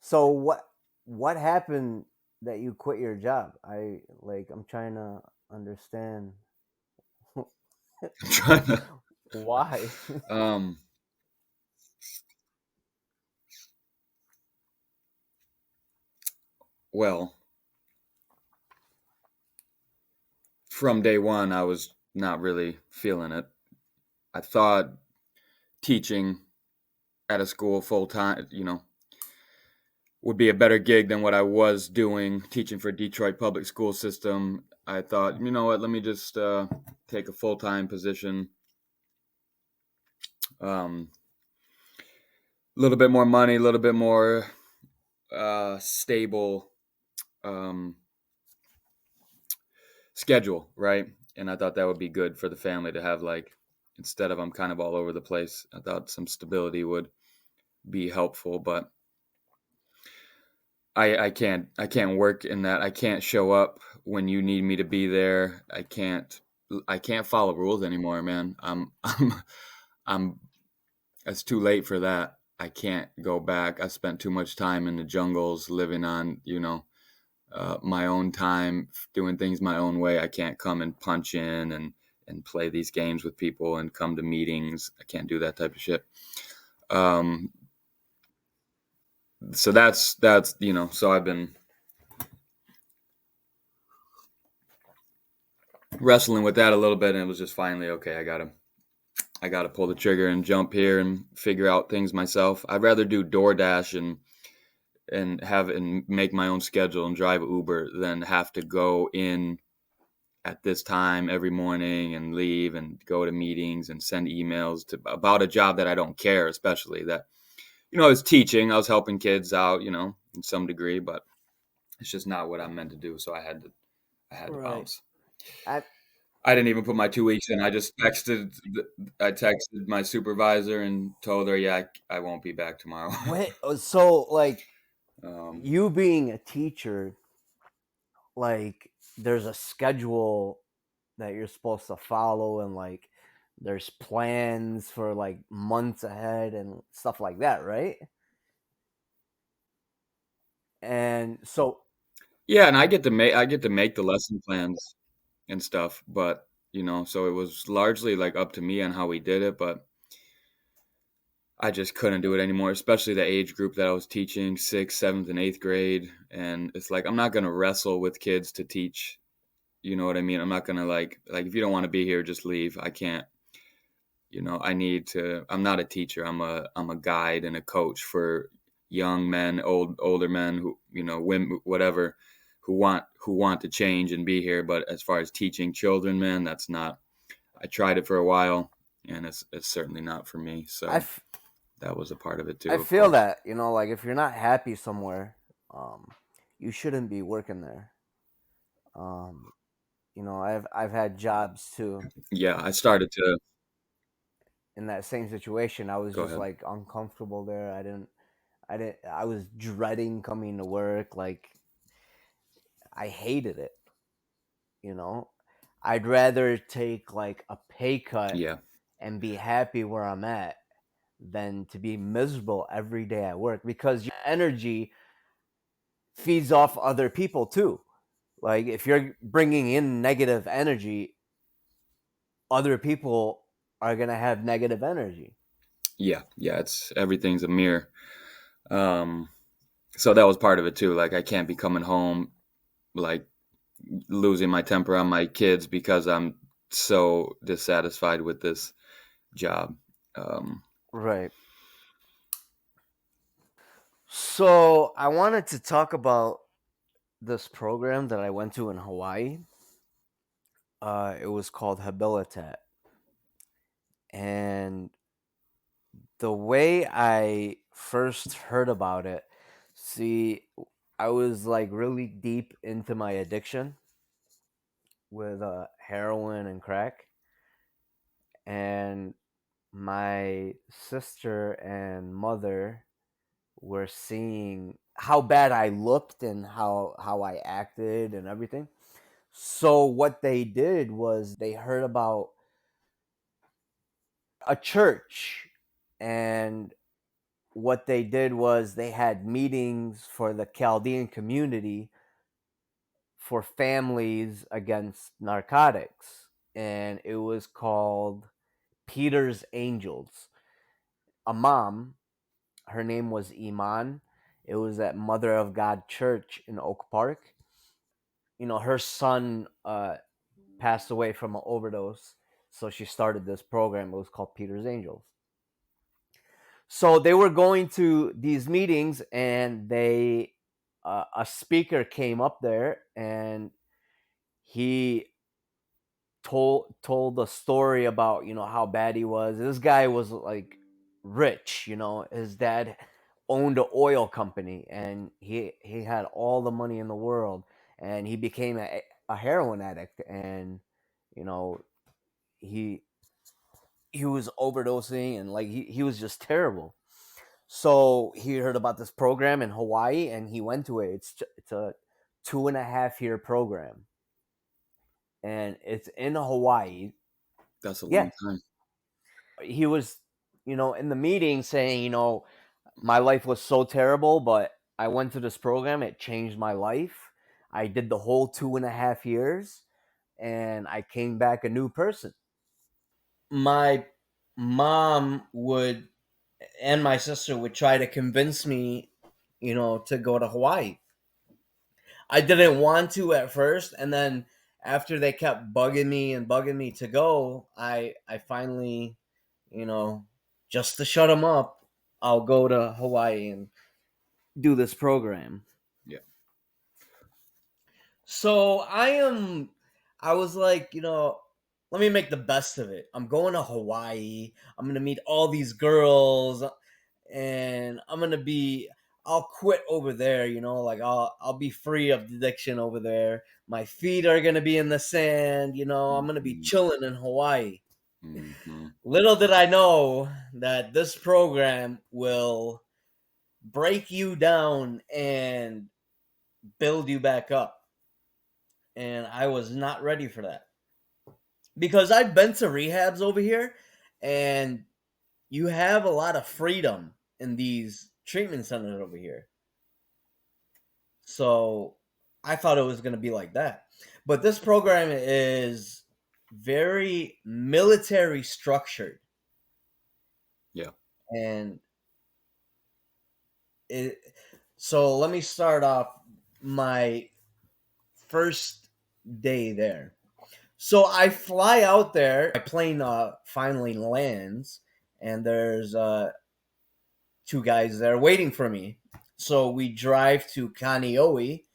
So what happened that you quit your job? I'm trying to understand I'm trying to. why. Um, well, from day one, I was not really feeling it. I thought teaching at a school full time, would be a better gig than what I was doing teaching for Detroit public school system. I thought, you know what, let me just take a full time position. A little bit more money, a little bit more stable um, schedule, right? And I thought that would be good for the family to have, like, instead of I'm kind of all over the place. I thought some stability would be helpful, but I can't work in that. I can't show up when you need me to be there. I can't follow rules anymore, man. I'm it's too late for that. I can't go back. I spent too much time in the jungles living on, my own time, doing things my own way. I can't come and punch in and play these games with people and come to meetings. I can't do that type of shit. Um, so that's so I've been wrestling with that a little bit, and it was just finally okay. I gotta pull the trigger and jump here and figure out things myself. I'd rather do DoorDash and make my own schedule and drive Uber than have to go in at this time every morning and leave and go to meetings and send emails about a job that I don't care, especially that I was teaching, I was helping kids out, in some degree, but it's just not what I'm meant to do. So I had to Right. bounce. I I didn't even put my 2 weeks in. I texted my supervisor and told her, yeah, I won't be back tomorrow. so like um, you being a teacher, like there's a schedule that you're supposed to follow, and like there's plans for like months ahead and stuff like that, right? And so yeah, and I get to make the lesson plans and stuff, but so it was largely like up to me on how we did it, but I just couldn't do it anymore, especially the age group that I was teaching, sixth, seventh, and eighth grade. And it's like I'm not gonna wrestle with kids to teach. You know what I mean? I'm not gonna like if you don't want to be here, just leave. I can't. I need to. I'm not a teacher. I'm a guide and a coach for young men, older men who women, whatever, who want to change and be here. But as far as teaching children, man, that's not. I tried it for a while, and it's certainly not for me. I, So f- that was a part of it I too, of feel course. that, like if you're not happy somewhere, um, you shouldn't be working there. Um, I've had jobs too. Yeah, I started to In that same situation, I was go just ahead. like uncomfortable there. I was dreading coming to work. Like I hated it. You know, I'd rather take like a pay cut Yeah, and be happy where I'm at than to be miserable every day at work, because your energy feeds off other people too. Like if you're bringing in negative energy, other people are going to have negative energy. yeah, yeah. It's everything's a mirror. Um, so that was part of it too. Like I can't be coming home like losing my temper on my kids because I'm so dissatisfied with this job. Um, Right. So I wanted to talk about this program that I went to in Hawaii. It was called Habilitat. And the way I first heard about it, see, I was like really deep into my addiction with heroin and crack. And my sister and mother were seeing how bad I looked and how I acted and everything. So what they did was they heard about a church, and what they did was they had meetings for the Chaldean community for families against narcotics, and it was called Peter's Angels. A mom, her name was Iman. It was at Mother of God Church in Oak Park. Her son passed away from an overdose, so she started this program. It was called Peter's Angels. So they were going to these meetings, and a speaker came up there, and he told a story about how bad he was. This guy was like rich. His dad owned an oil company, and he had all the money in the world, and he became a heroin addict, and you know he he was overdosing, and like he was just terrible. So he heard about this program in Hawaii, and he went to it. It's a 2.5 year program, and it's in Hawaii. That's a Yeah, long time. he was, in the meeting saying, my life was so terrible, but I went to this program. It changed my life. I did the whole 2.5 years, and I came back a new person. My mom would and my sister would try to convince me, to go to Hawaii. I didn't want to at first, and then after they kept bugging me to go, I finally, you know, just to shut them up, I'll go to Hawaii and do this program. Yeah. So I was like, let me make the best of it. I'm going to Hawaii. I'm going to meet all these girls, and I'll quit over there, like I'll be free of addiction over there. My feet are going to be in the sand, I'm going to be Mhm. chilling in Hawaii. Mhm. Little did I know that this program will break you down and build you back up. And I was not ready for that. Because I've been to rehabs over here, and you have a lot of freedom in these treatment centers over here. So I thought it was going to be like that. But this program is very military structured. Yeah. And it, so let me start off my first day there. So I fly out there. My plane finally lands, and there's two guys there waiting for me. So we drive to Kaneohe.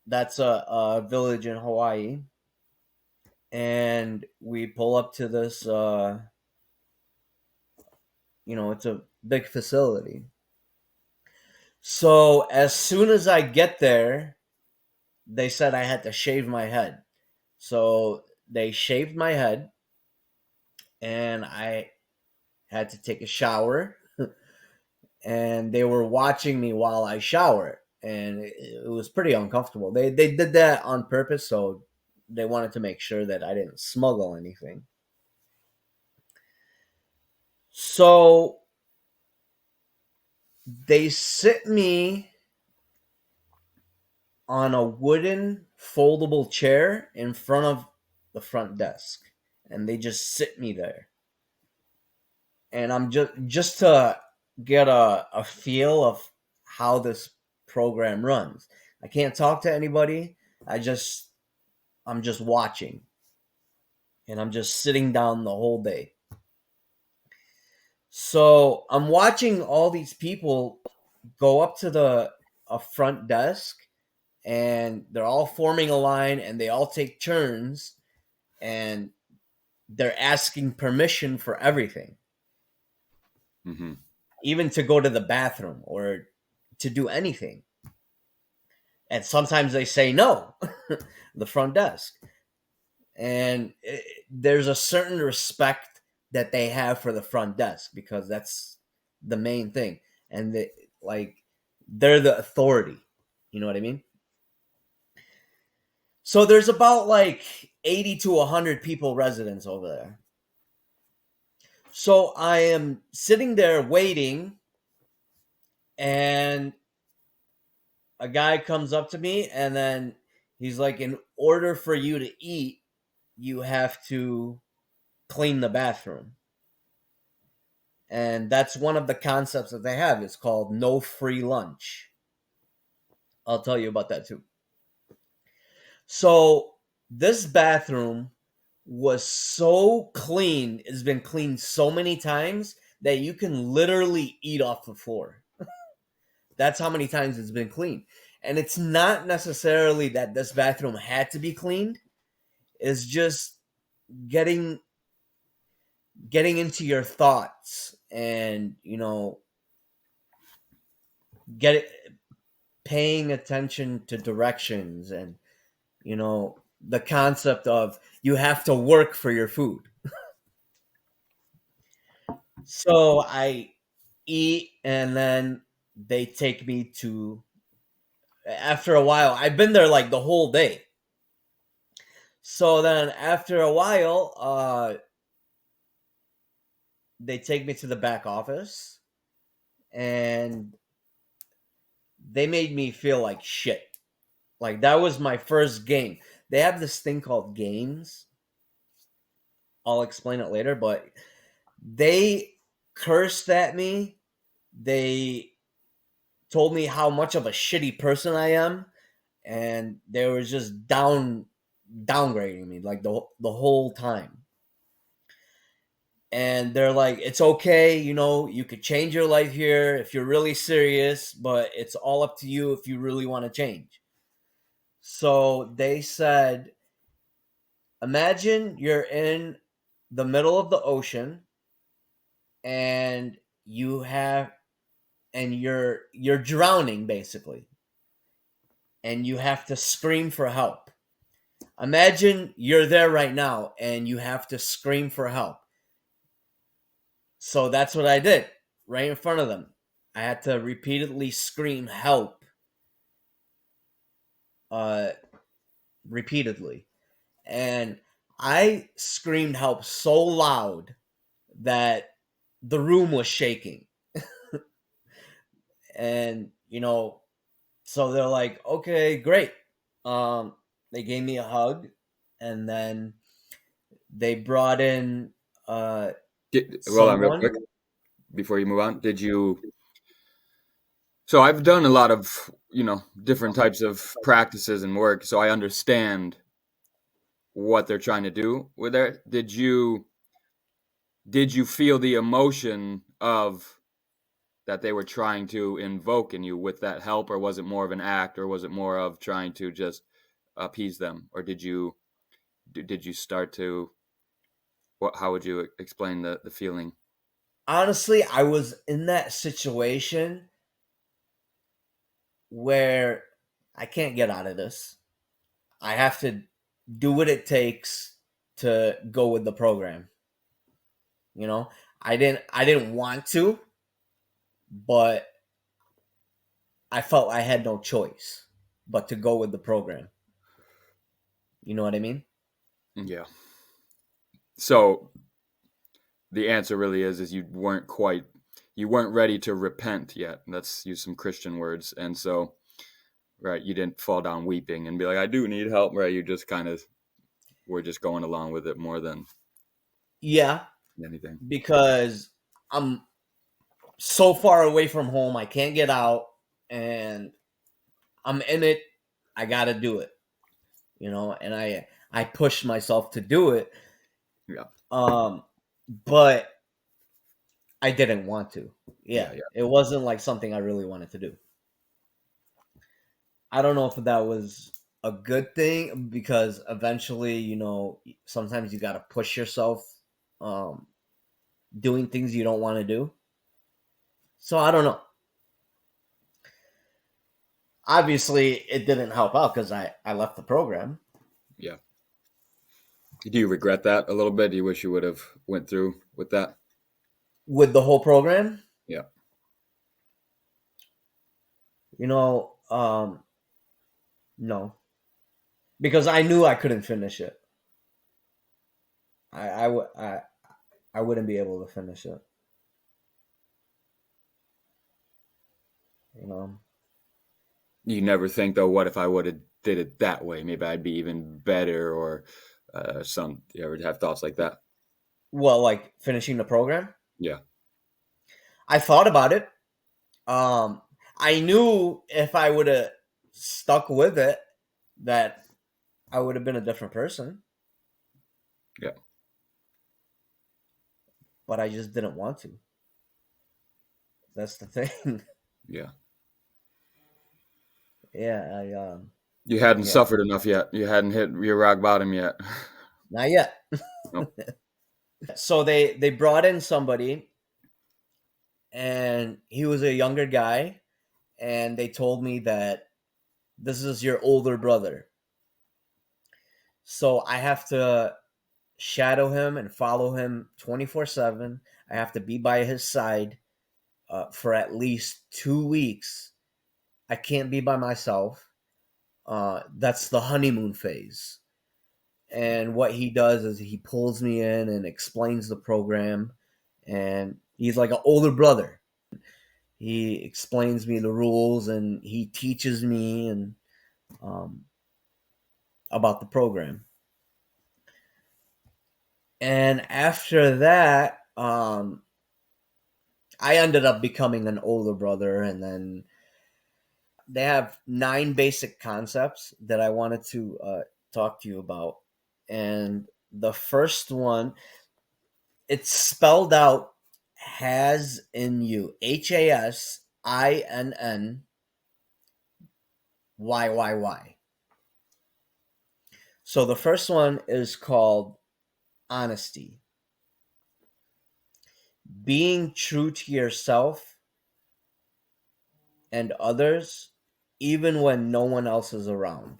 That's a village in Hawaii, and we pull up to this. It's a big facility. So as soon as I get there, they said I had to shave my head. So they shaved my head, and I had to take a shower, and they were watching me while I shower, and it was pretty uncomfortable. They did that on purpose, so they wanted to make sure that I didn't smuggle anything. So they sit me on a wooden foldable chair in front of the front desk, and they just sit me there, and I'm just to get a feel of how this program runs. I can't talk to anybody. I'm just watching, and I'm just sitting down the whole day. So I'm watching all these people go up to the a front desk, and they're all forming a line, and they all take turns, and they're asking permission for everything, Mhm. even to go to the bathroom or to do anything. And sometimes they say no, the front desk. And there's a certain respect that they have for the front desk, because that's the main thing. And like they're the authority. You know what I mean? So there's about like 80 to 100 people residents over there. So I am sitting there waiting, And a guy comes up to me and then he's like, in order for you to eat, you have to clean the bathroom. And that's one of the concepts that they have. It's called no free lunch. I'll tell you about that too. So this bathroom was so clean, it's been cleaned so many times that you can literally eat off the floor. That's how many times it's been cleaned. And it's not necessarily that this bathroom had to be cleaned. It's just getting getting into your thoughts and, get paying attention to directions and, the concept of you have to work for your food. So I eat and then they take me to, after a while, I've been there like the whole day. So then after a while, they take me to the back office and they made me feel like shit. Like that was my first game. They have this thing called games. I'll explain it later, but they cursed at me. They told me how much of a shitty person I am, and they were just downgrading me like the whole time. And they're like, it's okay, you could change your life here if you're really serious, but it's all up to you if you really want to change. So they said, imagine you're in the middle of the ocean and you have and you're drowning basically, and you have to scream for help. Imagine you're there right now and you have to scream for help. So that's what I did right in front of them. I had to repeatedly scream help, uh, repeatedly. And I screamed help so loud that the room was shaking. And, so they're like, okay, great. They gave me a hug and then they brought in Hold on real quick someone. before you move on. Did you So I've done a lot of, different types of practices and work, so I understand what they're trying to do with it. Did you feel the emotion of that they were trying to invoke in you with that help, or was it more of an act, or was it more of trying to just appease them, or did you start to how would you explain the feeling? Honestly, I was in that situation where I can't get out of this. I have to do what it takes to go with the program. You know, I didn't want to, but I felt I had no choice but to go with the program. You know what I mean? Yeah. So the answer really is you weren't ready to repent yet. Let's use some Christian words. And so, right, you didn't fall down weeping and be like, I do need help, right? You just kind of were just going along with it more than Yeah, anything. because I'm so far away from home, I can't get out, and I'm in it. I got to do it, and I pushed myself to do it. Yeah. Um, but I didn't want to. Yeah, Yeah. Yeah. it wasn't like something I really wanted to do. I don't know if that was a good thing because eventually, sometimes you got to push yourself, um, doing things you don't want to do. So I don't know. Obviously, it didn't help out because I left the program Yeah. Do you regret that a little bit? Do you wish you would have went through with that? with the whole program. Yeah. No, because I knew I couldn't finish it. I wouldn't be able to finish it. You know. You never think though, what if I would have did it that way? Maybe I'd be even better, or some. You ever have thoughts like that? Well, like finishing the program. Yeah, I thought about it. Um, I knew if I would have stuck with it, that I would have been a different person, yeah, but I just didn't want to. That's the thing. yeah. Yeah, You hadn't yeah, suffered enough yet. You hadn't hit your rock bottom yet. not yet. Nope. So they brought in somebody, and he was a younger guy, and they told me that this is your older brother. So I have to shadow him and follow him 24/7. I have to be by his side for at least 2 weeks. I can't be by myself. That's the honeymoon phase. And what he does is he pulls me in and explains the program. And he's like an older brother. He explains me the rules and he teaches me and um, about the program. And after that, I ended up becoming an older brother, and then they have 9 basic concepts that I wanted to talk to you about. And the first one, it's spelled out has in you, HASINNYYY. So the first one is called honesty, being true to yourself and others, even when no one else is around.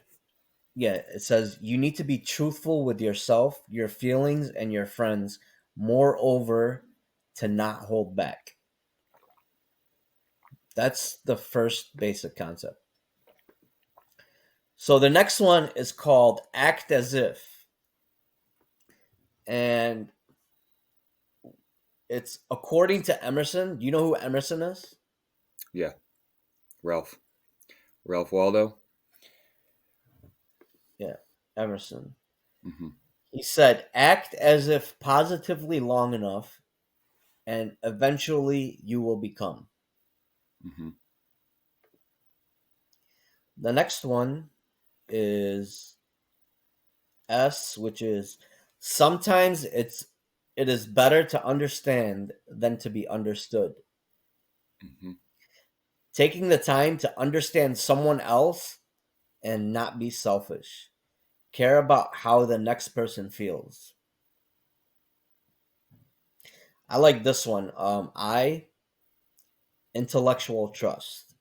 Yeah, it says you need to be truthful with yourself, your feelings, and your friends. Moreover, to not hold back. That's the first basic concept. So the next one is called act as if. And it's according to Emerson. Do you know who Emerson is? Yeah, Ralph. Ralph Waldo. Yeah, Emerson. Hmm. He said, act as if positively long enough, and eventually you will become. Hmm. The next one is S, which is sometimes it is better to understand than to be understood. Hmm. Taking the time to understand someone else and not be selfish. Care about how the next person feels. I like this one. I intellectual trust.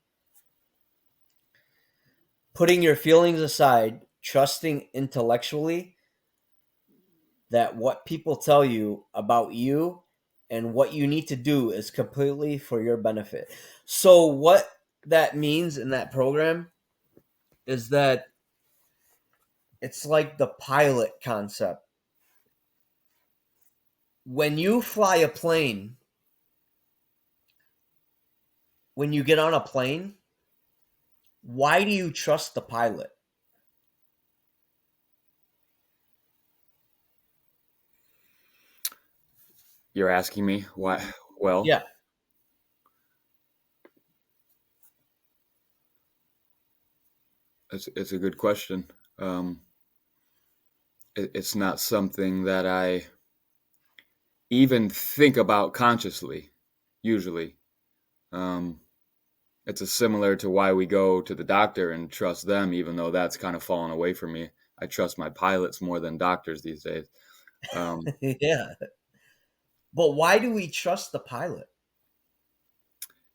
Putting your feelings aside, trusting intellectually that what people tell you about you and what you need to do is completely for your benefit. So, what that means in that program is that it's like the pilot concept. When you fly a plane, when you get on a plane, why do you trust the pilot? You're asking me why? Well, Yeah. it's a good question. Um, it's not something that I even think about consciously. Usually, um, it's a similar to why we go to the doctor and trust them, even though that's kind of fallen away from me. I trust my pilots more than doctors these days. Um, Yeah. But why do we trust the pilot?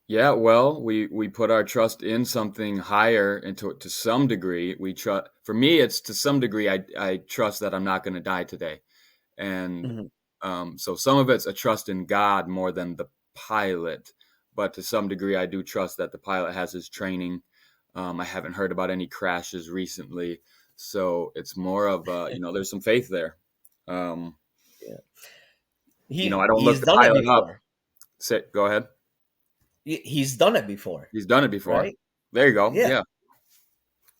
yeah, well, we put our trust in something higher, and to some degree, we trust. For me, it's to some degree, I trust that I'm not going to die today, and Mhm. so some of it's a trust in God more than the pilot, but to some degree, I do trust that the pilot has his training. I haven't heard about any crashes recently, so it's more of there's some faith there. Um, Yeah. I don't look He's the done it pilot up. before. Say, go ahead. He's done it before, He's done it before. right? There you go. Yeah. Yeah.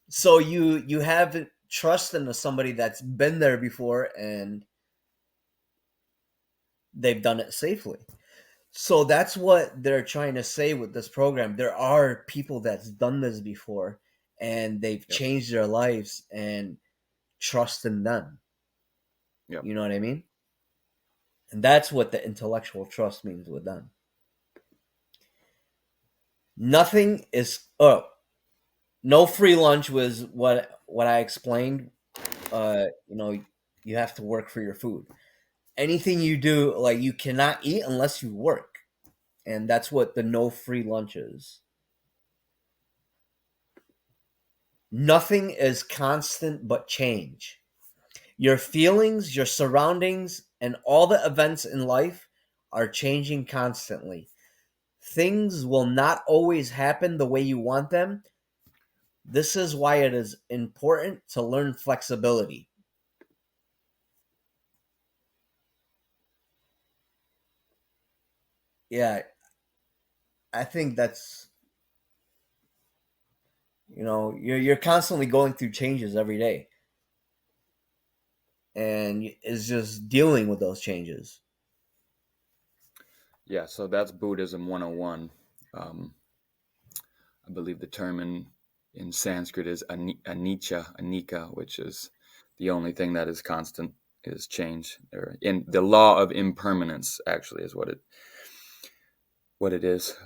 So you have trust in somebody that's been there before and they've done it safely. So that's what they're trying to say with this program. There are people that's done this before and they've Yep. changed their lives, and trust in them. Yep. You know what I mean? And that's what the intellectual trust means with them. Nothing is no free lunch was what I explained. You know, you have to work for your food. Anything you do, like, you cannot eat unless you work. And that's what the no free lunch is. Nothing is constant but change. Your feelings, your surroundings, and all the events in life are changing constantly. Things will not always happen the way you want them. This is why it is important to learn flexibility. Yeah, I think that's, you're constantly going through changes every day, and it's just dealing with those changes. Yeah. So that's Buddhism 101. I believe the term in Sanskrit is anicca, which is the only thing that is constant is change. Or in the law of impermanence, actually, is what it is.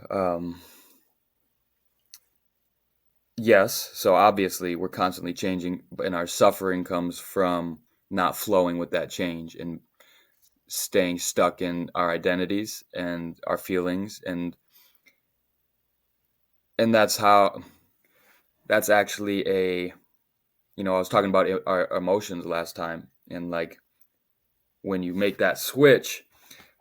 Yes, so obviously we're constantly changing, and our suffering comes from not flowing with that change and staying stuck in our identities and our feelings, and that's actually a I was talking about our emotions last time, and like when you make that switch,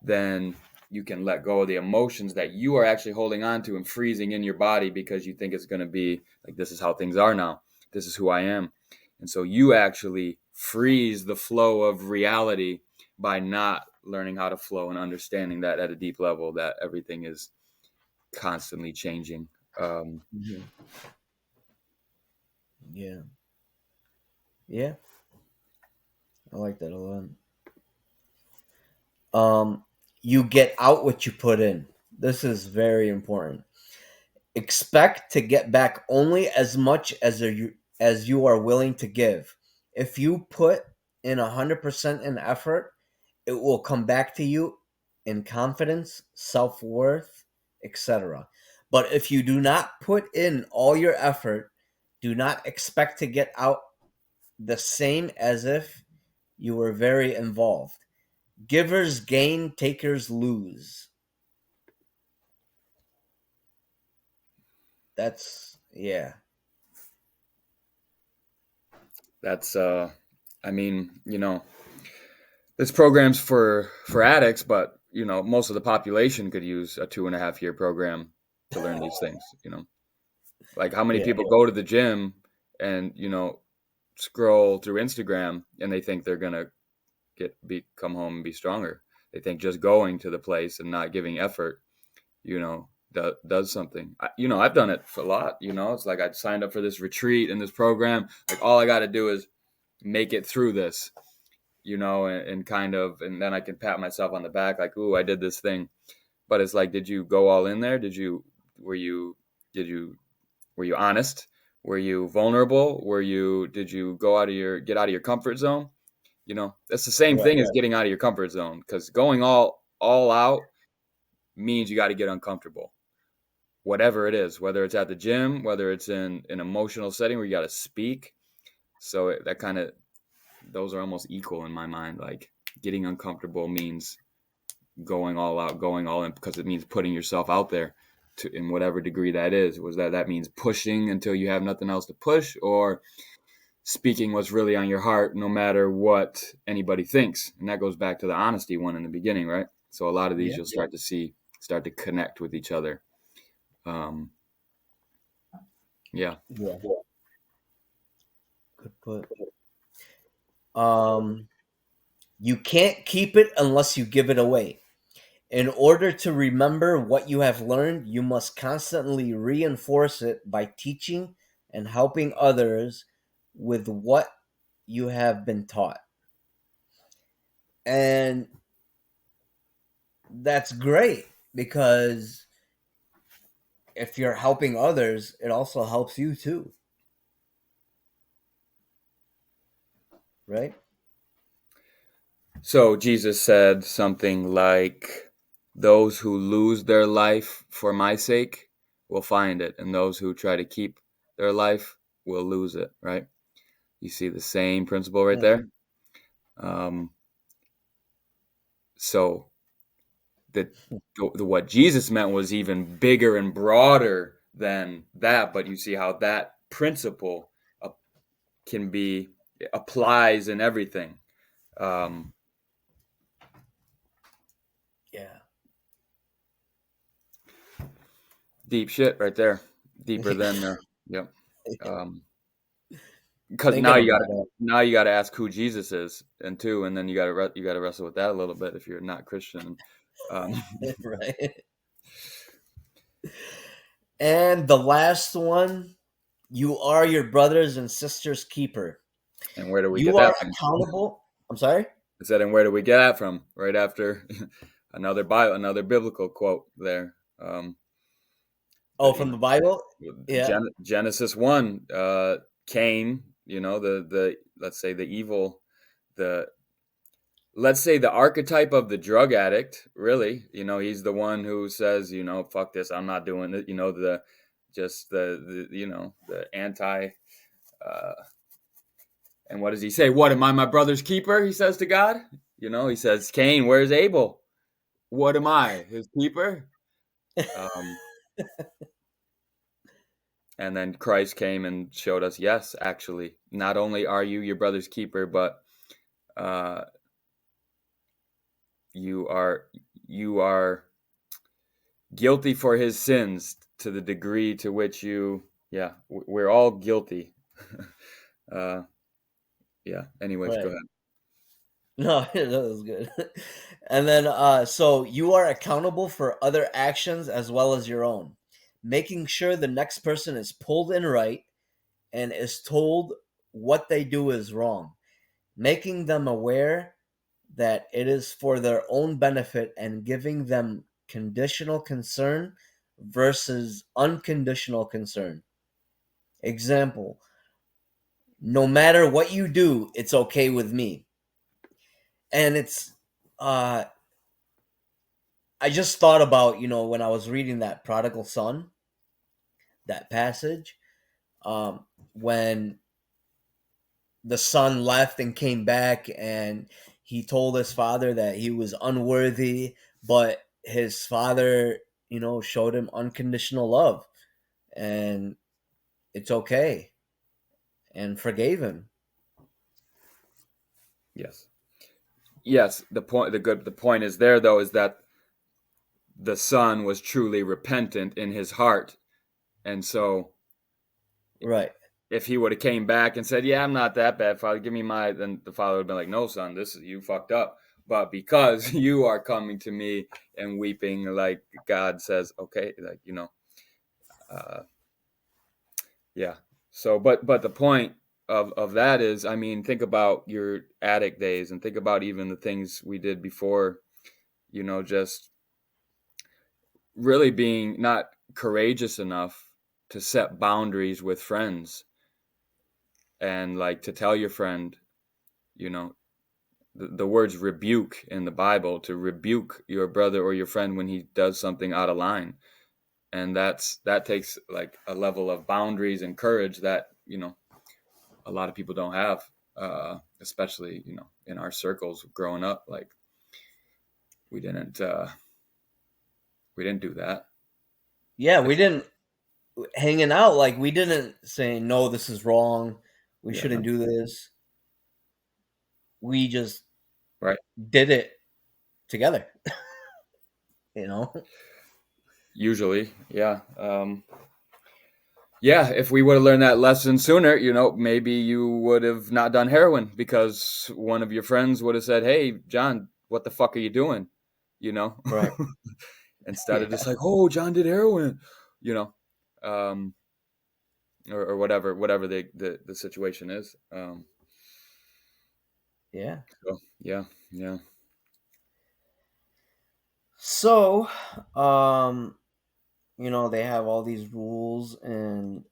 then you can let go of the emotions that you are actually holding on to and freezing in your body because you think it's going to be like, this is how things are now. This is who I am. And so you actually freeze the flow of reality by not learning how to flow and understanding that at a deep level, that everything is constantly changing. Um, Mhm. Yeah, yeah, I like that a lot. Um, you get out what you put in. This is very important. Expect to get back only as much as you are willing to give. If you put in 100% in effort, it will come back to you in confidence, self-worth, etc. But if you do not put in all your effort, do not expect to get out the same as if you were very involved. Givers gain, takers lose. That's, yeah. that's, I mean, this program's for addicts, but most of the population could use a 2.5 year program to learn these things. Like how many Yeah. people go to the gym and scroll through Instagram and they think they're gonna come home and be stronger. They think just going to the place and not giving effort, does something. I've done it a lot. It's like I signed up for this retreat and this program. Like all I got to do is make it through this, and kind of, and then I can pat myself on the back, like, ooh, I did this thing. But it's like, did you go all in there? Were you, did you, were you honest? Were you vulnerable? Did you get out of your comfort zone? That's the same Right. thing as getting out of your comfort zone, because going all out means you got to get uncomfortable, whatever it is, whether it's at the gym, whether it's in an emotional setting where you got to speak. So that kind of, those are almost equal in my mind. Like getting uncomfortable means going all out, going all in, because it means putting yourself out there to, in whatever degree that is. Was that means pushing until you have nothing else to push, or speaking what's really on your heart, no matter what anybody thinks. And that goes back to the honesty one in the beginning, right? So a lot of these Yeah. you'll start to connect with each other. Um, yeah, Yeah. Good put. Um, you can't keep it unless you give it away. In order to remember what you have learned, you must constantly reinforce it by teaching and helping others with what you have been taught. And that's great because if you're helping others, it also helps you too, right? So Jesus said something like, "Those who lose their life for my sake will find it, and those who try to keep their life will lose it." Right? You see the same principle right there. Mhm. Um, so the, what Jesus meant was even bigger and broader than that. But you see how that principle can be applies in everything. Um, Yeah. Deep shit right there, deeper than yep. Um, because Thinking about it. now you gotta ask who Jesus is, and two, and then you gotta wrestle with that a little bit if you're not Christian. Um, Right. And the last one, you are your brothers and sisters' keeper. and where do we get You are that from? accountable. I'm sorry? I said, and where do we get that from? Right after another biblical quote there. Oh, You from the Bible? know, Yeah. Genesis 1, Cain, you know, the let's say the evil, the let's say the archetype of the drug addict, really, you know, he's the one who says, you know, fuck this, I'm not doing it, you know, the just the you know, the anti uh and what does he say? What am I, my brother's keeper? He says to God. You know, he says, Cain, where's Abel? What am I, his keeper? Um and then Christ came and showed us, yes, actually, not only are you your brother's keeper, but uh you are you are guilty for his sins to the degree to which you, yeah, we're all guilty. uh yeah, anyways, go Right. ahead. No, that was good. And then, so you are accountable for other actions as well as your own, making sure the next person is pulled in right and is told what they do is wrong, making them aware that it is for their own benefit and giving them conditional concern versus unconditional concern. Example, no matter what you do, it's okay with me. And it's uh I just thought about, when I was reading that prodigal son, that passage, um when the son left and came back and he told his father that he was unworthy, but his father, showed him unconditional love and it's okay and forgave him. Yes, yes, the point is there though is that the son was truly repentant in his heart, and so Right. if he would have came back and said, yeah, I'm not that bad, father, give me my, then the father would have been like, no, son, this is, you fucked up. But because you are coming to me and weeping, like God says, okay, like, you know, uh yeah. So but the point of that is, I mean, think about your addict days and think about even the things we did before, you know, just really being not courageous enough to set boundaries with friends and like to tell your friend, you know, the words rebuke in the Bible, to rebuke your brother or your friend when he does something out of line. And that takes like a level of boundaries and courage that, you know, a lot of people don't have, especially, you know, in our circles growing up. Like we didn't uh, we didn't do that. Yeah, we didn't hanging out, like we didn't say no, this is wrong, we Yeah, shouldn't no. do this. We just Right. did it together, you know. Usually, yeah. Yeah, if we would have learned that lesson sooner, you know, maybe you would have not done heroin because one of your friends would have said, "Hey, John, what the fuck are you doing?" you know, Right. instead of just Yeah. like, oh, John did heroin, you know, um, or whatever the situation is. Yeah. So yeah, yeah. So, um, they have all these rules, and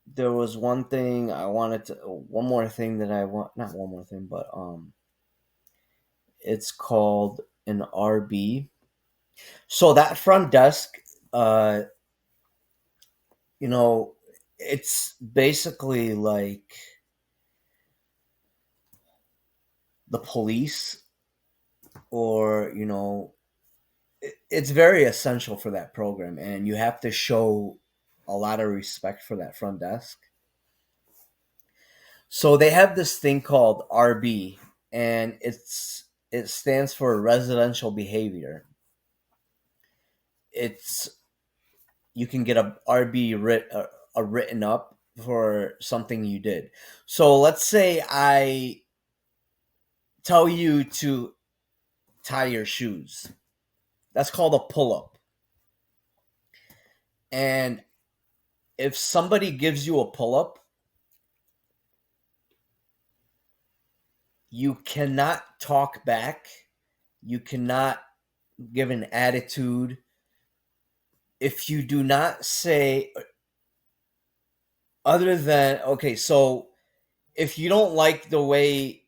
there was one more thing that I want, not one more thing, but it's called an RB. So that front desk, uh, you know, it's basically like the police, or it's very essential for that program, and you have to show a lot of respect for that front desk. So they have this thing called RB, and it stands for residential behavior. It's You can get a RB a written up for something you did. So let's say I tell you to tie your shoes. That's called a pull up. And if somebody gives you a pull up, you cannot talk back. You cannot give an attitude. If you do not say, other than, okay, so if you don't like the way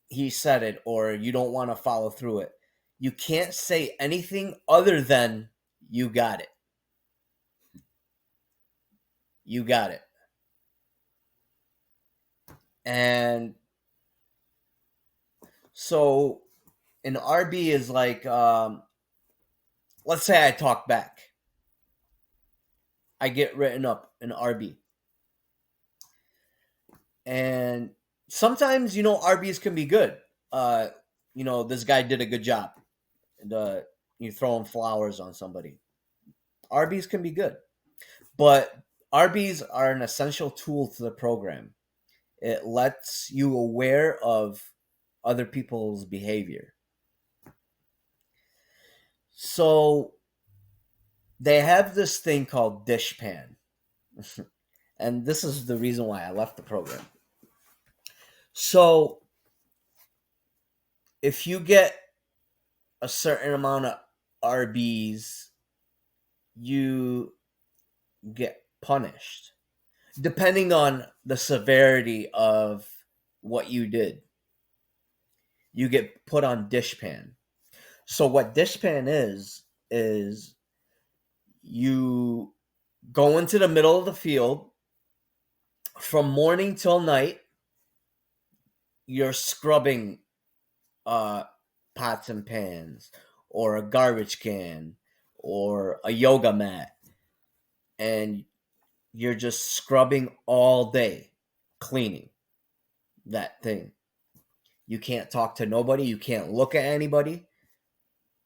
he said it, or you don't want to follow through it, you can't say anything other than you got it. You got it. And so an RB is like, let's say I talk back. I get written up an RB. And sometimes, RBs can be good. Uh, this guy did a good job. And you throwing flowers on somebody. RBs can be good. But RBs are an essential tool to the program. It lets you aware of other people's behavior. So they have this thing called dishpan. And this is the reason why I left the program. So if you get a certain amount of RBs, you get punished depending on the severity of what you did. You get put on dishpan. So what dishpan is you go into the middle of the field from morning till night. You're scrubbing uh, pots and pans, or a garbage can, or a yoga mat, and you're just scrubbing all day, cleaning that thing. You can't talk to nobody, you can't look at anybody,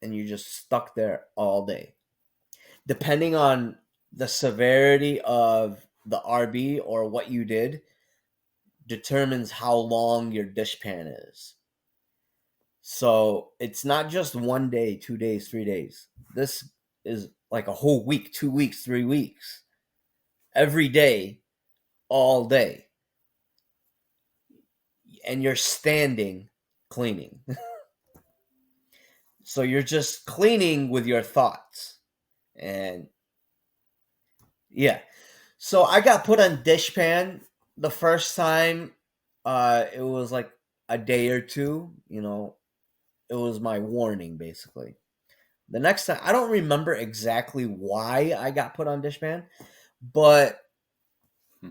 and you're just stuck there all day. Depending on the severity of the RB or what you did, determines how long your dishpan is. So it's not just 1 day, 2 days, 3 days. This is like a whole week, 2 weeks, 3 weeks. Every day, all day. And you're standing cleaning. So you're just cleaning with your thoughts. And yeah. So I got put on dishpan the first time. It was like a day or two. It was my warning, basically. The next time, I don't remember exactly why I got put on dishpan, but Hmm.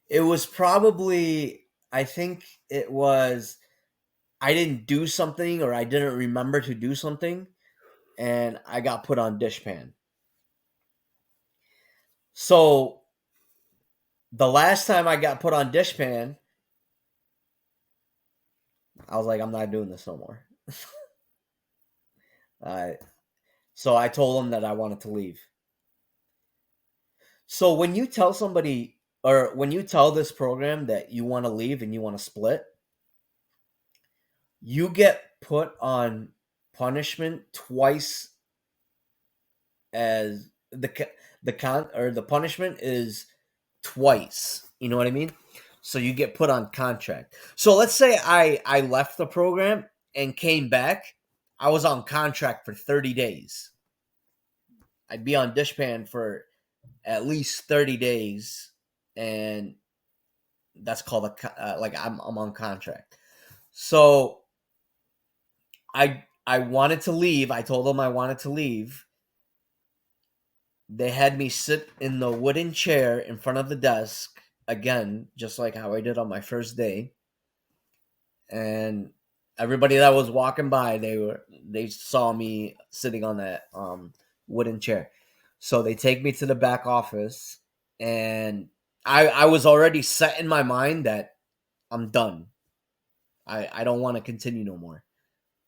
it was probably, I think it was, I didn't do something, or I didn't remember to do something, and I got put on dishpan. So the last time I got put on dishpan, I was like, I'm not doing this no more. Uh, so I told them that I wanted to leave. So when you tell somebody, or when you tell this program that you want to leave and you want to split, you get put on punishment twice as the punishment is twice. You know what I mean? So you get put on contract. So let's say I left the program and came back. I was on contract for 30 days. I'd be on dishpan for at least 30 days, and that's called like I'm on contract. So I wanted to leave. I told them I wanted to leave. They had me sit in the wooden chair in front of the desk again, just like how I did on my first day. And everybody that was walking by, they saw me sitting on that wooden chair. So they take me to the back office, and I was already set in my mind that I'm done. I don't want to continue no more.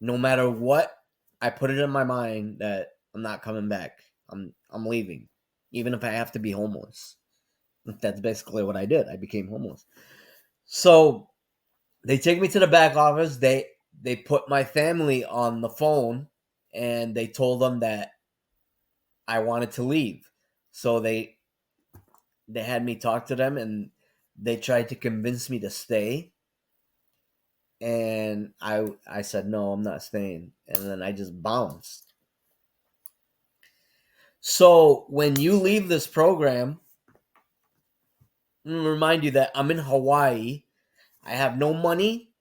No matter what, I put it in my mind that I'm not coming back. I'm leaving, even if I have to be homeless. That's basically what I did. I became homeless. So they take me to the back office. They put my family on the phone, and they told them that I wanted to leave. So they had me talk to them, and they tried to convince me to stay. And I said no, I'm not staying. And then I just bounced. So when you leave this program, I'm gonna remind you that I'm in Hawaii. I have no money.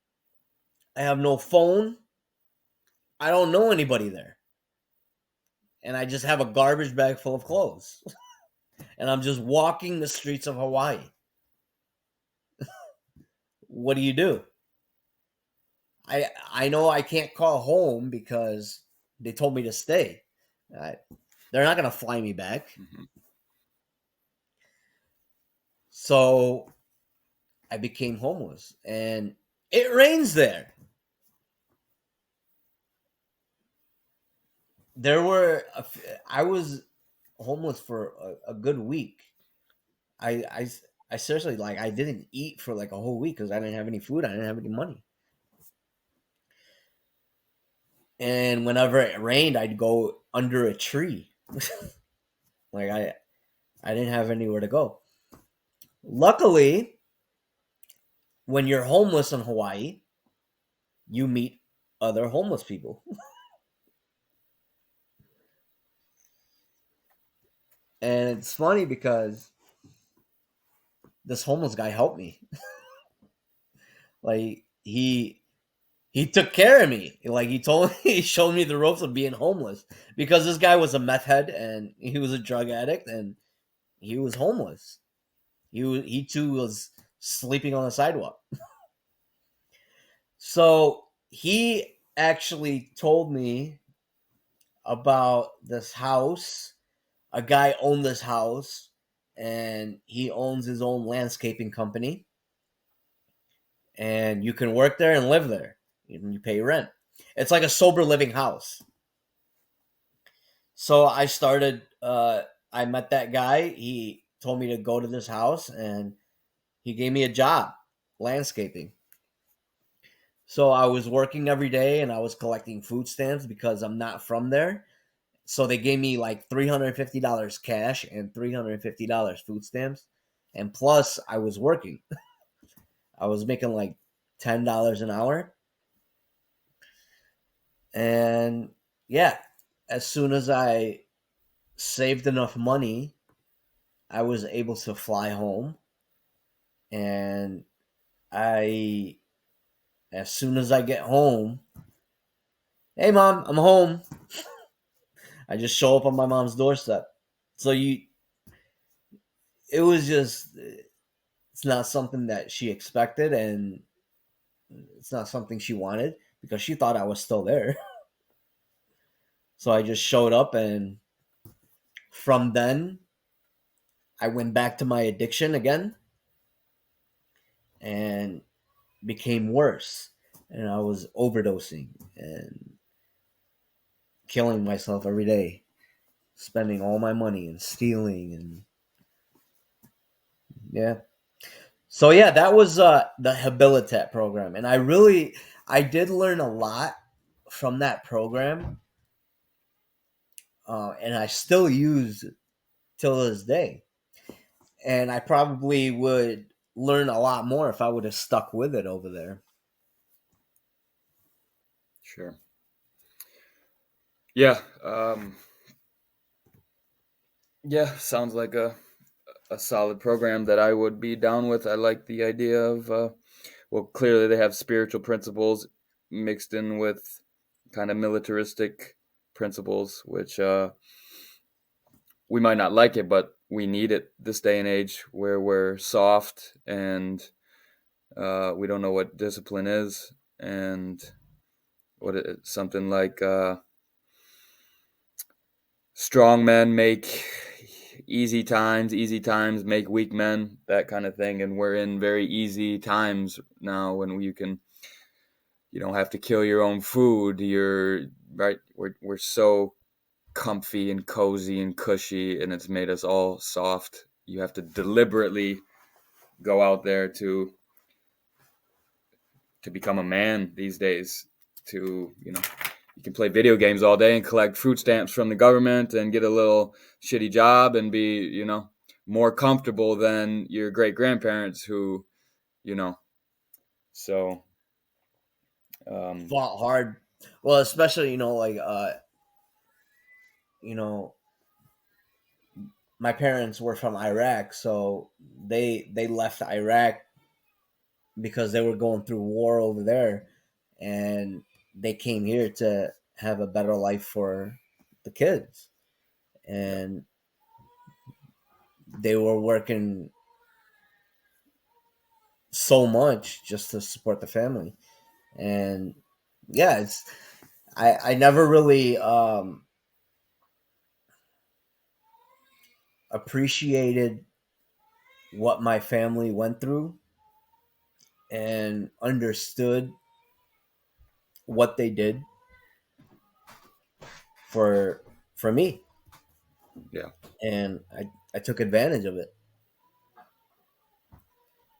I have no phone. I don't know anybody there. And I just have a garbage bag full of clothes. And I'm just walking the streets of Hawaii. What do you do? I know I can't call home because they told me to stay. I, they're not gonna fly me back. Mhm. So I became homeless, and it rains there. There were I was homeless for a good week. I, I I seriously, like, I didn't eat for like a whole week because I didn't have any food. I didn't have any money. And whenever it rained, I'd go under a tree. Like I didn't have anywhere to go. Luckily, when you're homeless in Hawaii, you meet other homeless people. And it's funny because this homeless guy helped me. Like he took care of me. Like he told me, he showed me the ropes of being homeless because this guy was a meth head and he was a drug addict and he was homeless. He too was sleeping on the sidewalk. So he actually told me about this house. A guy owned this house, and he owns his own landscaping company, and you can work there and live there. You pay rent. It's like a sober living house. So I started. I met that guy. He told me to go to this house, and he gave me a job, landscaping. So I was working every day, and I was collecting food stamps because I'm not from there. So they gave me like $350 cash and $350 food stamps, and plus I was working. I was making like $10 an hour, and yeah, as soon as I saved enough money, I was able to fly home, and I as soon as I get home, hey mom, I'm home. I just show up on my mom's doorstep. So it was just, it's not something that she expected, and it's not something she wanted because she thought I was still there. So I just showed up, and from then I went back to my addiction again and became worse. And I was overdosing and killing myself every day, spending all my money and stealing, and yeah. So yeah, that was the Habilitat program, and I did learn a lot from that program, and I still use till this day. And I probably would learn a lot more if I would have stuck with it over there. Sure. Yeah. Yeah. Sounds like a solid program that I would be down with. I like the idea of well, clearly they have spiritual principles mixed in with kind of militaristic principles, which we might not like it, but we need it this day and age where we're soft and we don't know what discipline is, and something like strong men make easy times make weak men, that kind of thing. And we're in very easy times now when you can, you don't have to kill your own food. You're right. We're so comfy and cozy and cushy, and it's made us all soft. You have to deliberately go out there to become a man these days. To, you can play video games all day and collect food stamps from the government and get a little shitty job and be, more comfortable than your great grandparents who, you know, so um, Fought hard. Well, especially like you know my parents were from Iraq, so they left Iraq because they were going through war over there, and they came here to have a better life for the kids, yeah, and they were working so much just to support the family. And yeah, it's I never really appreciated what my family went through and understood what they did for me, yeah. and I took advantage of it.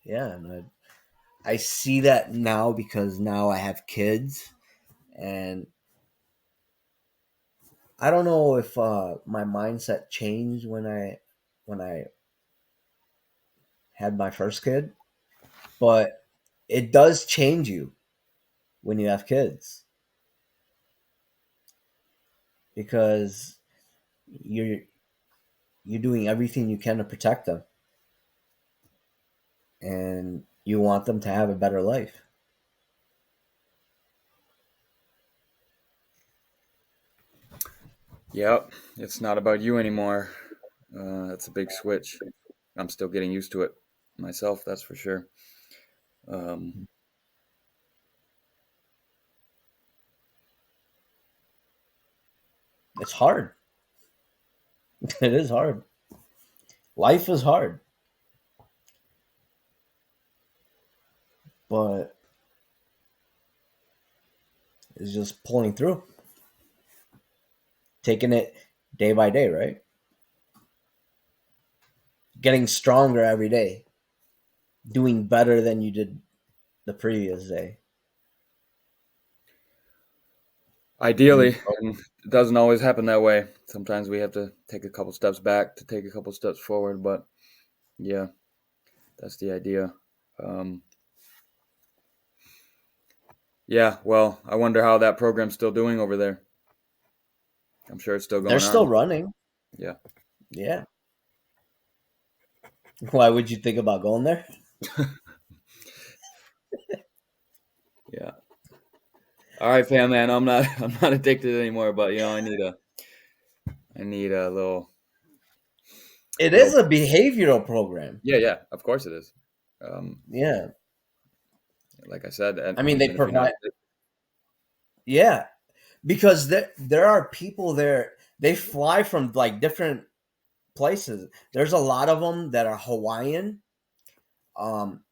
Yeah, and I see that now because now I have kids, and I don't know if my mindset changed when I had my first kid, but it does change you when you have kids because you're you're doing everything you can to protect them, and you want them to have a better life. Yep, it's not about you anymore. That's a big switch. I'm still getting used to it myself, that's for sure. Um, It's hard. It is hard. Life is hard, but it's just pulling through, taking it day by day, right? Getting stronger every day, doing better than you did the previous day. And Ideally, and it doesn't always happen that way. Sometimes we have to take a couple steps back to take a couple steps forward, but yeah, that's the idea. Um, yeah, well, I wonder how that program's still doing over there. I'm sure it's still they're going still on. running. Yeah. Yeah. Why would you think about going there? Yeah. All right, fam, man. I'm not I'm not addicted anymore, but I need a It is little a behavioral program. yeah, yeah, of course it is. Um, Yeah. like I said, and I mean, they even if you're not provide, yeah, because there are people there. They fly from like different places. There's a lot of them that are Hawaiian. Um,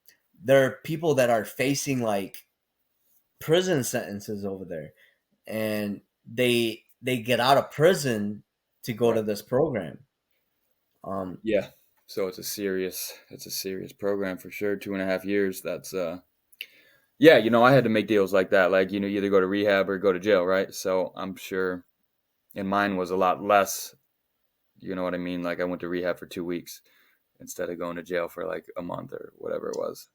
there are people that are facing like prison sentences over there, and they get out of prison to go to right. this program. Um, Yeah. So it's a serious program for sure. 2.5 years. That's Yeah, I had to make deals like that. Like, you either go to rehab or go to jail, right? So I'm sure, and mine was a lot less. You know what I mean? Like I went to rehab for 2 weeks instead of going to jail for like a month or whatever it was.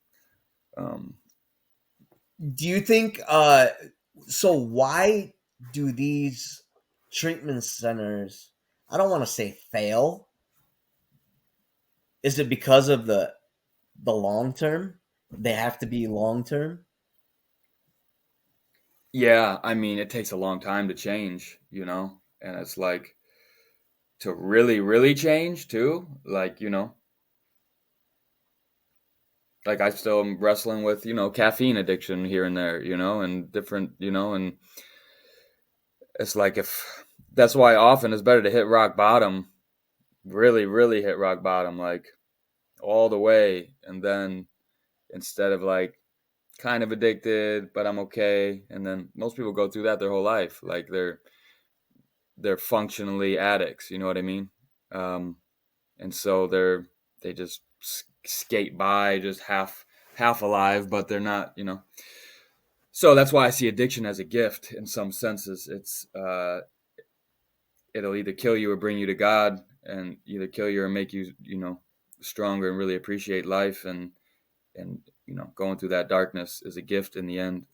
Um, Do you think so why do these treatment centers, I don't want to say fail. Is it because of the long term? They have to be long term? yeah, I mean, it takes a long time to change, and it's like to really, really change too. Like, like I still am wrestling with, caffeine addiction here and there, and different, and it's like if that's why often it's better to hit rock bottom, really, really hit rock bottom, like all the way. And then instead of like kind of addicted, but I'm okay. And then most people go through that their whole life. Like they're functionally addicts, you know what I mean? Um, and so they just skate by just half alive, but they're not, So that's why I see addiction as a gift in some senses. It'll either kill you or bring you to God, and either kill you or make you, stronger and really appreciate life. And going through that darkness is a gift in the end.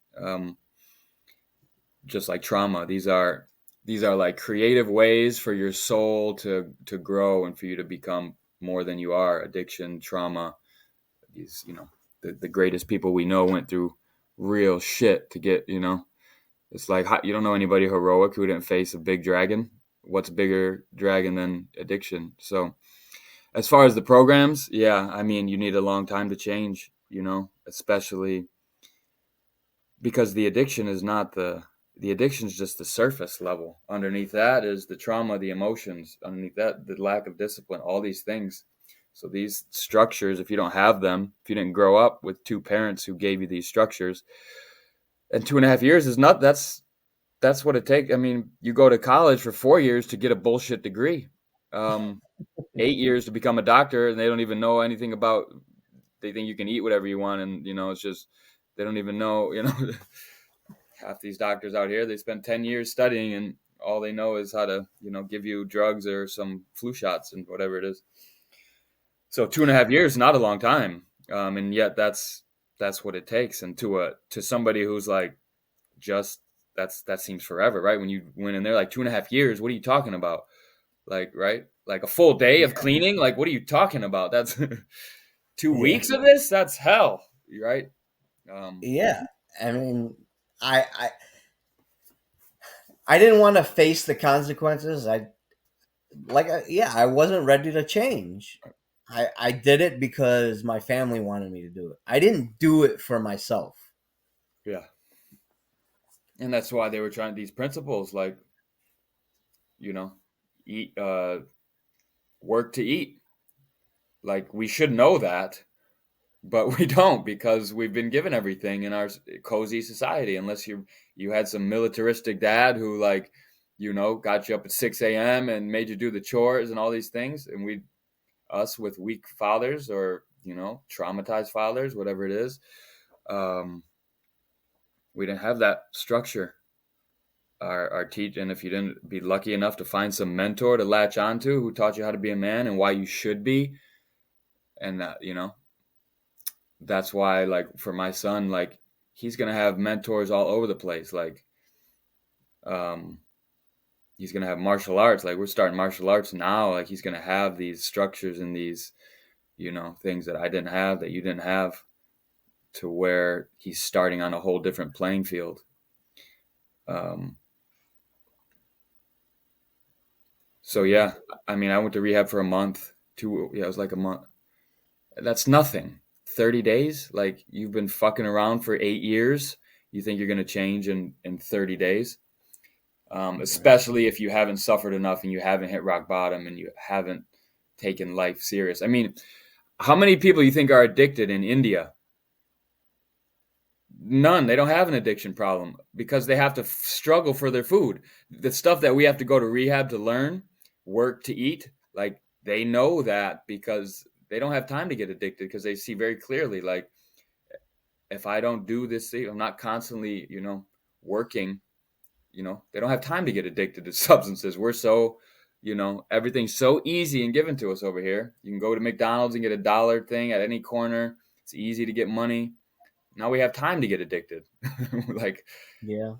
Just like trauma, these are like creative ways for your soul to grow and for you to become more than you are. Addiction, trauma, these, the greatest people we know went through real shit to get, it's like you don't know anybody heroic who didn't face a big dragon. What's a bigger dragon than addiction? So as far as the programs, yeah, I mean, you need a long time to change, especially because the addiction is just the surface level. Underneath that is the trauma, the emotions. Underneath that, the lack of discipline, all these things. So these structures, if you don't have them, if you didn't grow up with two parents who gave you these structures, and 2.5 years is not that's what it takes. I mean, you go to college for 4 years to get a bullshit degree. 8 years to become a doctor, and they don't even know anything about. They think you can eat whatever you want, and it's just they don't even know. Half these doctors out here, they spend 10 years studying, and all they know is how to give you drugs or some flu shots and whatever it is. So 2.5 years is not a long time, and yet that's what it takes. And to somebody who's like just that seems forever, right? When you went in there like 2.5 years, what are you talking about? Like, right? Like a full day of Yeah. cleaning? Like, what are you talking about? That's two Yeah. weeks of this? That's hell, right? Um, Yeah. I mean, I didn't want to face the consequences. Yeah, I wasn't ready to change. I did it because my family wanted me to do it. I didn't do it for myself. yeah. And that's why they were trying these principles, like, you know, eat, work to eat. Like, we should know that, but we don't because we've been given everything in our cozy society. Unless you had some militaristic dad who like got you up at 6 a.m. and made you do the chores and all these things, and we us with weak fathers or traumatized fathers, whatever it is, um, we didn't have that structure. Our teach, and if you didn't be lucky enough to find some mentor to latch onto who taught you how to be a man and why you should be, and that that's why, like, for my son, like, he's gonna have mentors all over the place. Like, um he's gonna have martial arts. Like, we're starting martial arts now. Like, he's gonna have these structures and these things that I didn't have, that you didn't have, to where he's starting on a whole different playing field. um so yeah, I mean, I went to rehab for a month. Yeah, it was like a month. That's nothing. 30 days? Like, you've been fucking around for 8 years. You think you're going to change in 30 days? Right. Especially if you haven't suffered enough and you haven't hit rock bottom and you haven't taken life serious. I mean, how many people you think are addicted in India? None. They don't have an addiction problem because they have to struggle for their food. The stuff that we have to go to rehab to learn, work to eat, like, they know that because they don't have time to get addicted because they see very clearly, like, if I don't do this thing, I'm not constantly, working, they don't have time to get addicted to substances. We're so, everything's so easy and given to us over here. You can go to McDonald's and get a dollar thing at any corner. It's easy to get money. Now we have time to get addicted. Like, Yeah.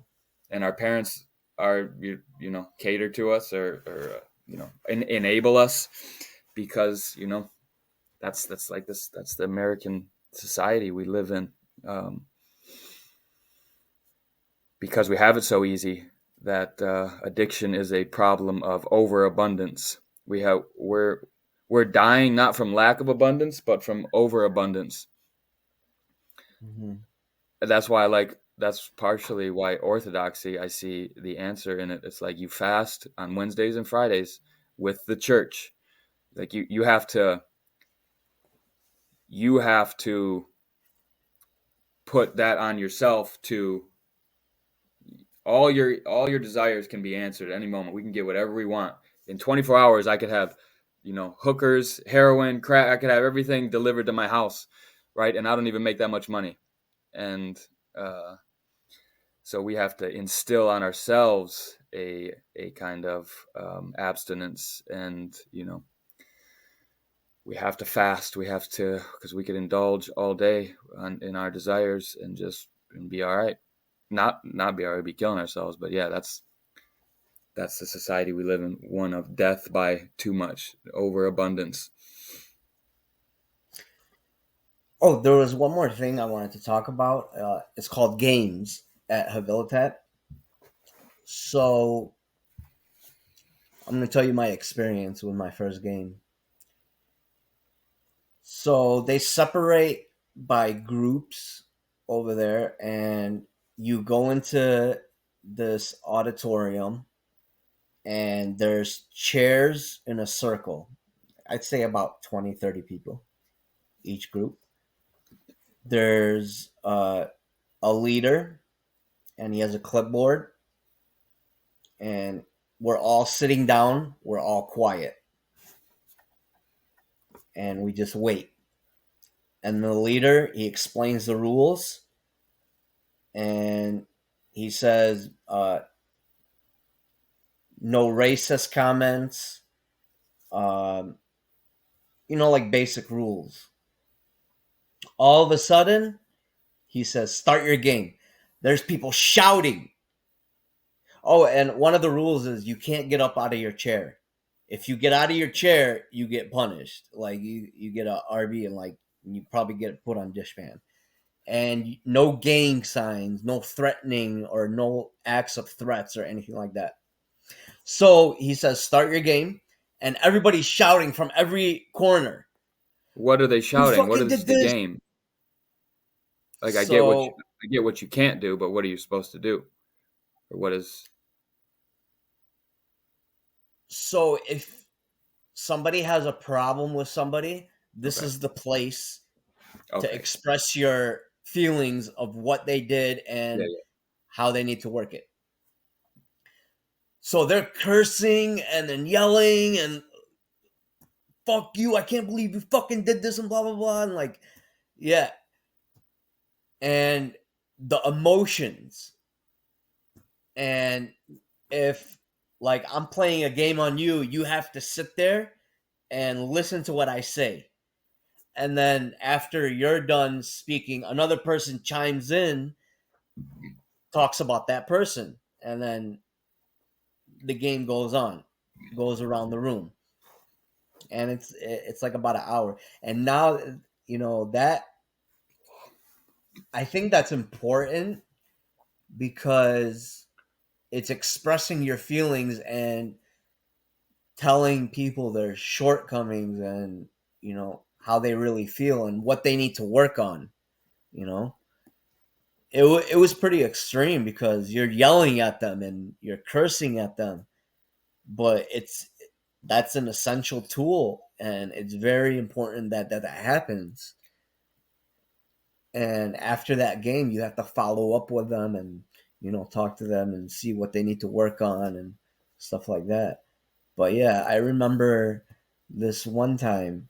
and our parents are, cater to us, or enable us, because, that's like this, that's the American society we live in. Um, because we have it so easy, that addiction is a problem of overabundance. We're dying not from lack of abundance, but from overabundance. Hmm. That's why I like. That's partially why orthodoxy. I see the answer in it. It's like you fast on Wednesdays and Fridays with the church. Like you have to put that on yourself. To all your desires can be answered at any moment. We can get whatever we want in 24 hours. I could have, hookers, heroin, crack. I could have everything delivered to my house, right? And I don't even make that much money. And uh, so we have to instill on ourselves a kind of abstinence, and we have to fast. We have to, because we could indulge all day in our desires and just and be all right. Not be all right, be killing ourselves. But yeah, that's the society we live in, one of death by too much overabundance. Oh, there was one more thing I wanted to talk about. It's called games at Habilitat. So I'm going to tell you my experience with my first game. So they separate by groups over there, and you go into this auditorium, and there's chairs in a circle. I'd say about 20, 30 people each group. There's a leader, and he has a clipboard, and we're all sitting down, we're all quiet, and we just wait. And the leader, he explains the rules, and he says, no racist comments, um, like basic rules. All of a sudden, he says, start your game. There's people shouting. Oh, and one of the rules is you can't get up out of your chair. If you get out of your chair, you get punished. Like you get a RB, and like you probably get put on dishpan. And no gang signs, no threatening, or no acts of threats or anything like that. So he says, start your game, and everybody's shouting from every corner. What are they Who shouting? What fucking is did the this? game? Like, So I get what you can't do, but what are you supposed to do? Or what is so if somebody has a problem with somebody, this okay? is the place to Okay. express your feelings of what they did Yeah, and yeah. how they need to work it. So they're cursing and then yelling and fuck you, I can't believe you fucking did this and blah blah blah, and like, yeah. And the emotions, and if like I'm playing a game on you, you have to sit there and listen to what I say. And then after you're done speaking, another person chimes in, talks about that person, and then the game goes on, goes around the room, and it's like about an hour. And now, that I think that's important because it's expressing your feelings and telling people their shortcomings and how they really feel and what they need to work on. You know, it was pretty extreme because you're yelling at them and you're cursing at them, but that's an essential tool, and it's very important that happens. And after that game, you have to follow up with them and talk to them and see what they need to work on and stuff like that. But yeah, I remember this one time,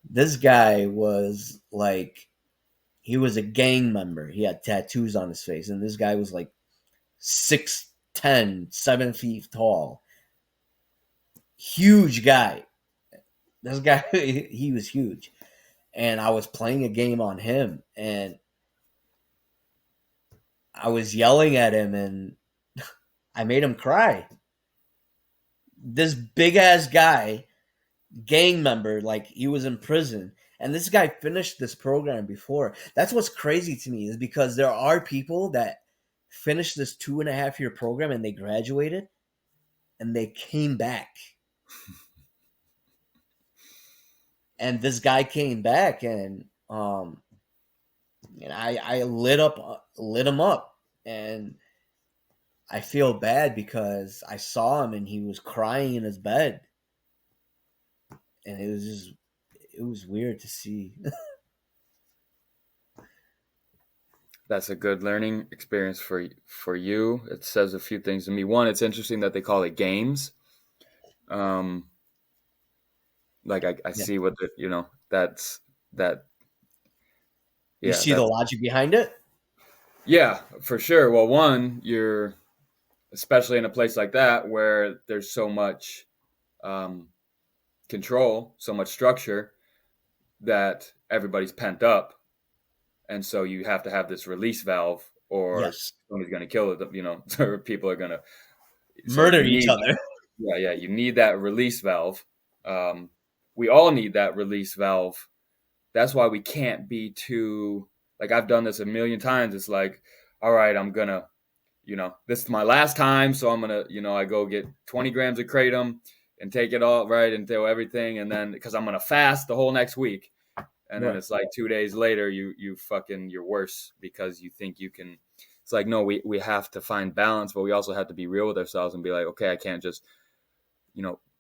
this guy was like, he was a gang member. He had tattoos on his face, and this guy was like 6'10", 7 feet tall, huge guy. This guy, he was huge, and I was playing a game on him, and I was yelling at him, and I made him cry. This big ass guy, gang member, like he was in prison, and this guy finished this program before. That's what's crazy to me, is because there are people that finished this 2.5 year program and they graduated and they came back. And this guy came back, and I lit him up, and I feel bad because I saw him and he was crying in his bed, and it was weird to see. That's a good learning experience for you. It says a few things to me. One, it's interesting that they call it games. Um, like I Yeah. see what the, that's that. You Yeah, see the that's logic behind it? yeah, for sure. Well, one, you're especially in a place like that where there's so much um, control, so much structure that everybody's pent up, and so you have to have this release valve, or Yes. somebody's going to kill it. Or people are going to. So Murder you each need, other. yeah, you need that release valve. Um, we all need that release valve. That's why we can't be too, like, I've done this a million times. It's like, all right, I'm gonna, this is my last time, so I'm gonna, I go get 20 grams of kratom and take it all right and do everything, and then because I'm gonna fast the whole next week, and then Right. it's like 2 days later, you're worse because you think you can. It's like, no, we have to find balance, but we also have to be real with ourselves and be like, okay, I can't just,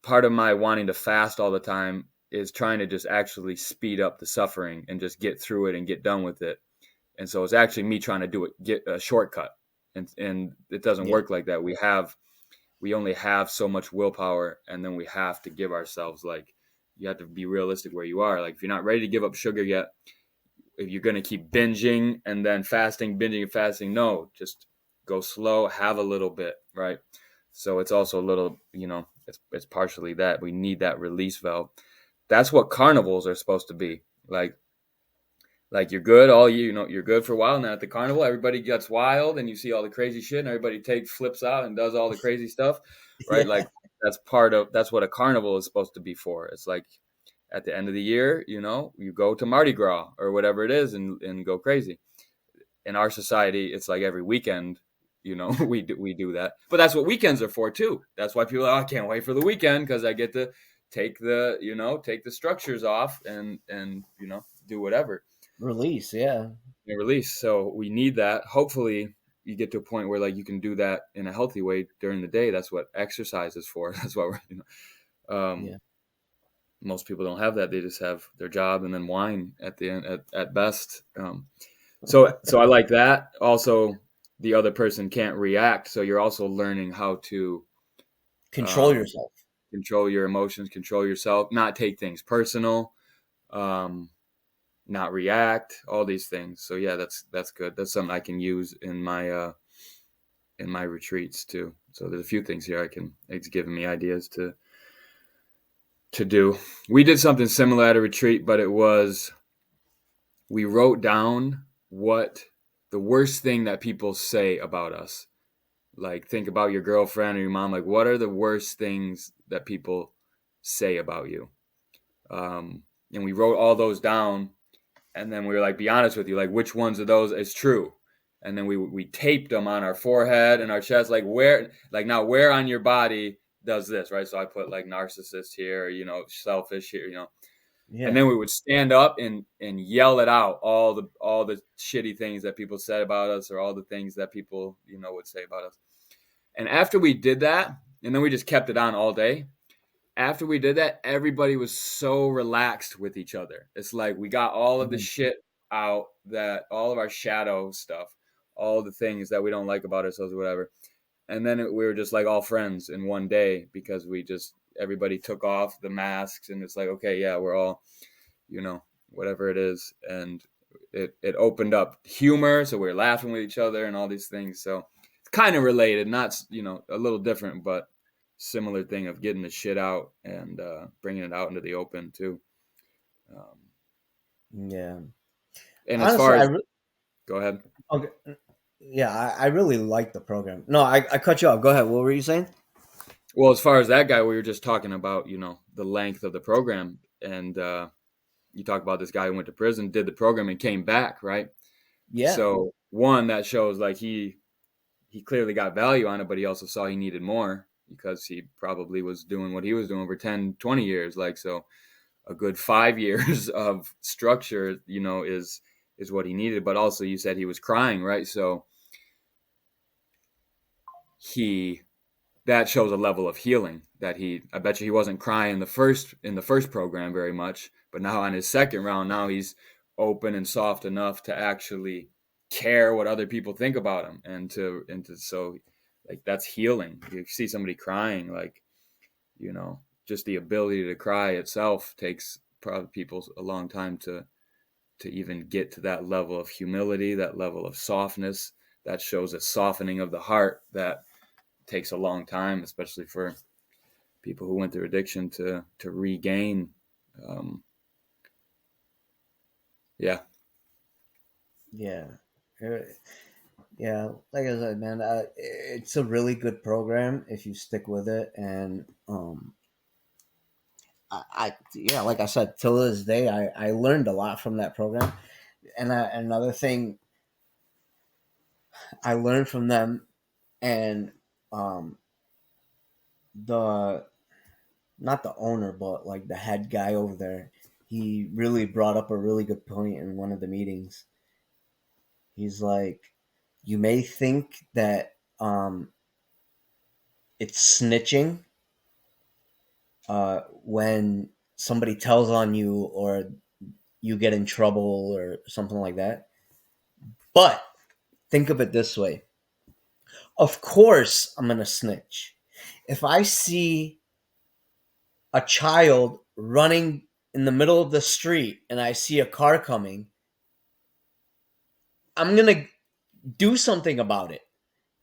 part of my wanting to fast all the time is trying to just actually speed up the suffering and just get through it and get done with it. And so it's actually me trying to do it, get a shortcut. And it doesn't Yeah. work like that. We only have so much willpower, and then we have to give ourselves, like, you have to be realistic where you are. Like, if you're not ready to give up sugar yet, if you're going to keep binging and then fasting, binging and fasting, no, just go slow, have a little bit, right? So it's also a little, it's partially that we need that release valve. That's what carnivals are supposed to be. Like you're good all you're good for a while, and then at the carnival everybody gets wild and you see all the crazy shit and everybody takes flips out and does all the crazy stuff, right? Yeah. Like that's what a carnival is supposed to be for. It's like at the end of the year, you go to Mardi Gras or whatever it is and go crazy. In our society, it's like every weekend, we do that. But that's what weekends are for too. That's why people are, I can't wait for the weekend because I get to take the structures off and do whatever Release, yeah. and release. So we need that. Hopefully you get to a point where like you can do that in a healthy way during the day. That's what exercise is for. That's why um, Yeah. most people don't have that. They just have their job and then wine at the end at best. So I like that. Also, the other person can't react, so you're also learning how to Control um, yourself. control your emotions, control yourself, not take things personal, um, not react, all these things. So yeah, that's good. That's something I can use in my retreats too. So there's a few things here it's giving me ideas to do. We did something similar at a retreat, but it was we wrote down what the worst thing that people say about us. Like, think about your girlfriend or your mom. Like, what are the worst things that people say about you? And we wrote all those down, and then we were like, be honest with you, like, which ones of those is true? And then we taped them on our forehead and our chest, like now where on your body does this, right? So I put like narcissist here, selfish here, and Yeah. then we would stand up and yell it out, all the shitty things that people said about us, or all the things that people would say about us. And after we did that, and then we just kept it on all day. After we did that, everybody was so relaxed with each other. It's like we got all of the Mhm. shit out, that all of our shadow stuff, all the things that we don't like about ourselves or whatever. And then we were just like all friends in one day because everybody took off the masks, and it's like, okay, yeah, we're all, whatever it is. And it opened up humor, so we were laughing with each other and all these things. So it's kind of related, not a little different, but similar thing of getting the shit out and bringing it out into the open too. Um, Yeah. and as Honestly, far as go ahead. okay. Yeah, I really like the program. No, I cut you off. Go ahead. What were you saying? Well, as far as that guy, we were just talking about the length of the program, and you talk about this guy who went to prison, did the program, and came back, right? Yeah. So one that shows like he clearly got value on it, but he also saw he needed more because he probably was doing what he was doing for 10, 20 years. Like, so a good 5 years of structure, is what he needed. But also you said he was crying, right? So he that shows a level of healing that I bet you he wasn't crying in the first program very much, but now on his second round, now he's open and soft enough to actually care what other people think about him, and to so like that's healing. You see somebody crying, like, just the ability to cry itself takes probably people a long time to even get to that level of humility, that level of softness. That shows a softening of the heart that takes a long time, especially for people who went through addiction to regain. Um, yeah, Yeah. Uh, Yeah, like I said, man, it's a really good program if you stick with it. And yeah, like I said, till this day, I learned a lot from that program. And another thing I learned from them, and um, the not the owner, but like the head guy over there, he really brought up a really good point in one of the meetings. He's like, you may think that it's snitching when somebody tells on you or you get in trouble or something like that. But think of it this way. Of course, I'm going to snitch. If I see a child running in the middle of the street and I see a car coming, I'm going to do something about it.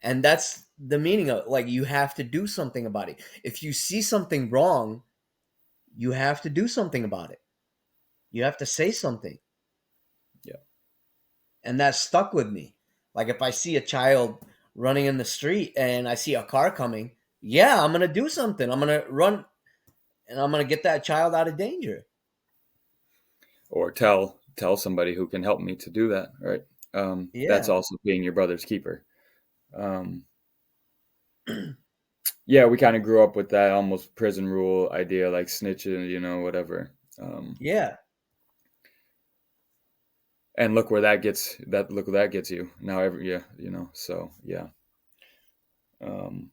And that's the meaning of it. Like, you have to do something about it. If you see something wrong, you have to do something about it. You have to say something. yeah. And that stuck with me. Like, if I see a child running in the street and I see a car coming, yeah, I'm gonna do something. I'm gonna run and I'm gonna get that child out of danger. Or tell somebody who can help me to do that, right? That's Yeah, also being your brother's keeper. Um, yeah, we kind of grew up with that almost prison rule idea, like snitching, whatever. Um, yeah. and look where that gets that. Look where that gets you now. Yeah, So yeah. Um,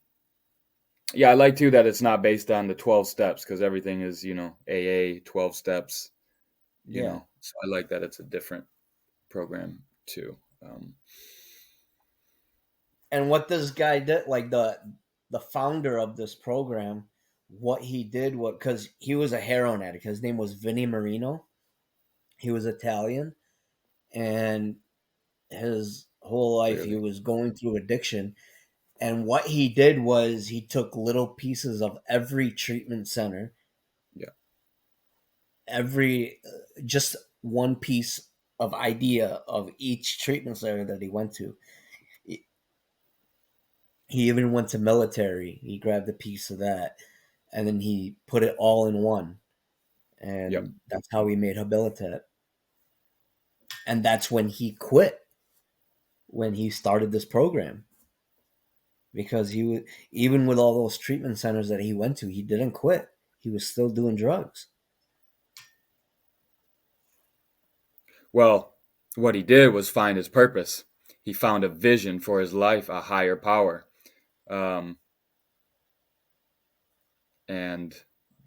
Yeah, I like too that it's not based on the 12 steps because everything is, AA 12 steps, Yeah. So I like that it's a different program too. And what this guy did, like the founder of this program, what he did, what because he was a heroin addict. His name was Vinny Marino. He was Italian, and his whole life he Really. was going through addiction. And what he did was he took little pieces of every treatment center, Yeah. every just one piece of idea of each treatment center that he went to. He even went to military. He grabbed a piece of that and then he put it all in one. Yep. And that's how he made Habilitat. And that's when he quit, when he started this program. Because he was, even with all those treatment centers that he went to, he didn't quit. He was still doing drugs. Well, what he did was find his purpose. He found a vision for his life, a higher power. Um, and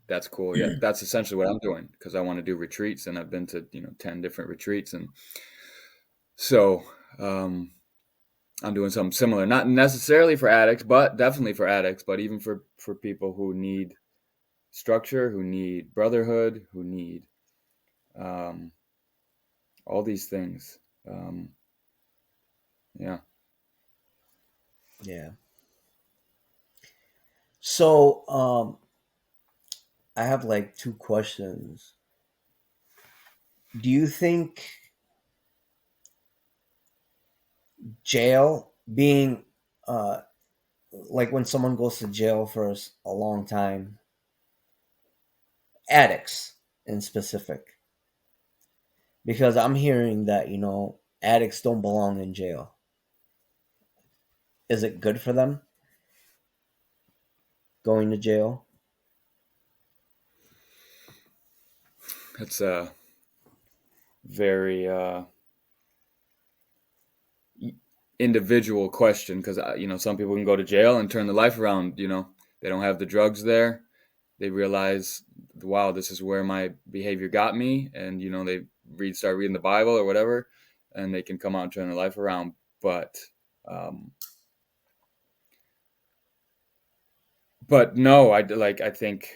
that's cool. Yeah, that's essentially what I'm doing because I want to do retreats, and I've been to 10 different retreats, and so um, I'm doing something similar. Not necessarily for addicts, but definitely for addicts, but even for people who need structure, who need brotherhood, who need um, all these things. Um, yeah. Yeah. So, I have like two questions. Do you think jail being, uh, like when someone goes to jail for a long time, addicts in specific, because I'm hearing that, addicts don't belong in jail. Is it good for them going to jail? It's a very individual question because some people can go to jail and turn their life around. They don't have the drugs there. They realize, wow, this is where my behavior got me, and they start reading the Bible or whatever, and they can come out and turn their life around. But um, no, I think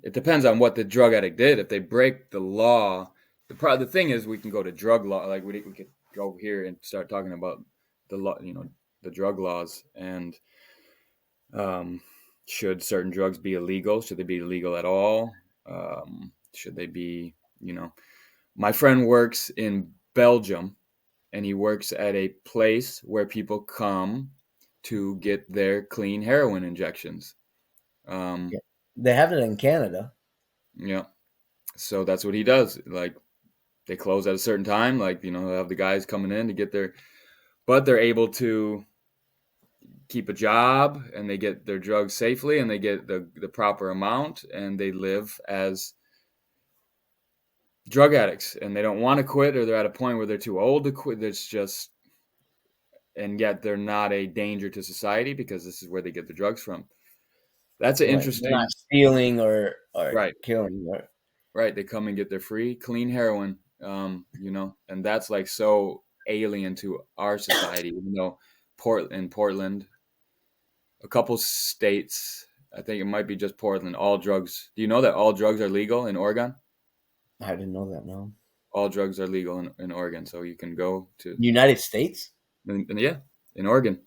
it depends on what the drug addict did. If they break the law, the thing is, we can go to drug law. Like we could go here and start talking about the law, the drug laws, and um, should certain drugs be illegal? Should they be illegal at all? Should they be, my friend works in Belgium, and he works at a place where people come to get their clean heroin injections. Um, Yeah. They have it in Canada. yeah, so that's what he does. Like they close at a certain time. Like they'll have the guys coming in to get their, but they're able to keep a job and they get their drugs safely and they get the proper amount and they live as drug addicts and they don't want to quit or they're at a point where they're too old to quit. It's just, and yet they're not a danger to society because this is where they get the drugs from. That's an Right. They're not interesting, stealing or right, killing. right. They come and get their free, clean heroin, and that's like so alien to our society, even though in Portland, a couple states, I think it might be just Portland, all drugs. Do you know that all drugs are legal in Oregon? I didn't know that. No. All drugs are legal in Oregon. So you can go to, United States. and yeah, in Oregon,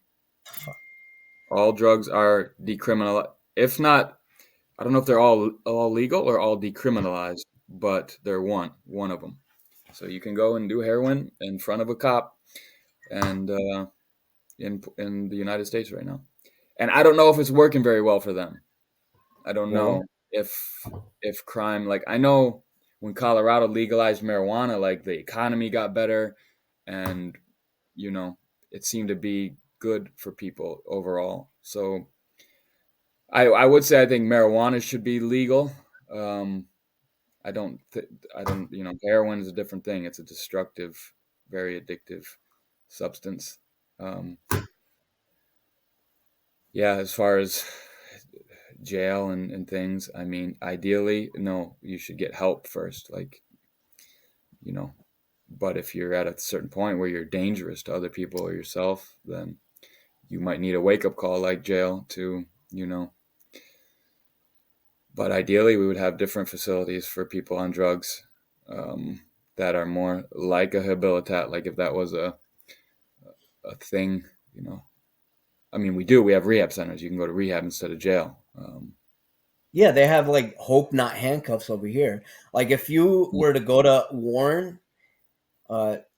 all drugs are decriminalized. If not, I don't know if they're all legal or all decriminalized, but they're one of them. So you can go and do heroin in front of a cop, and in the United States right now. And I don't know if it's working very well for them. I don't Really? know if crime, like I know when Colorado legalized marijuana, like the economy got better, and you know it seemed to be good for people overall. So I would say I think marijuana should be legal. Um, I don't, heroin is a different thing. It's a destructive, very addictive substance. Um, yeah, as far as jail and things, I mean, ideally, no, you should get help first. Like, you know, but if you're at a certain point where you're dangerous to other people or yourself, then you might need a wake up call like jail to, you know, but ideally, we would have different facilities for people on drugs um, that are more like a Habilitat. Like if that was a thing, you know. I mean, we do. We have rehab centers. You can go to rehab instead of jail. Yeah, they have like hope not handcuffs over here. Like if you were to go to Warren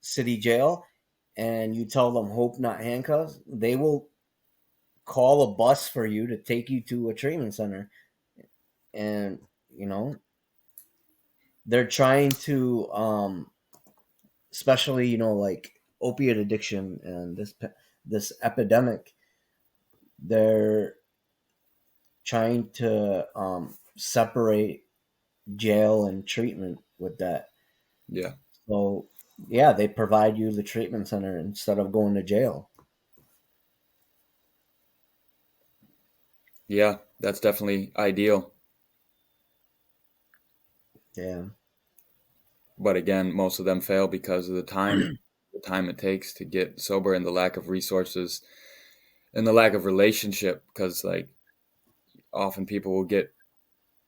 City Jail and you tell them hope not handcuffs, they will call a bus for you to take you to a treatment center. And you know they're trying to, especially like opiate addiction and this epidemic. They're trying to separate jail and treatment with that. Yeah, So yeah, they provide you the treatment center instead of going to jail. yeah, that's definitely ideal. Yeah. But again, most of them fail because of the time it takes to get sober, and the lack of resources and the lack of relationship. Because like often people will get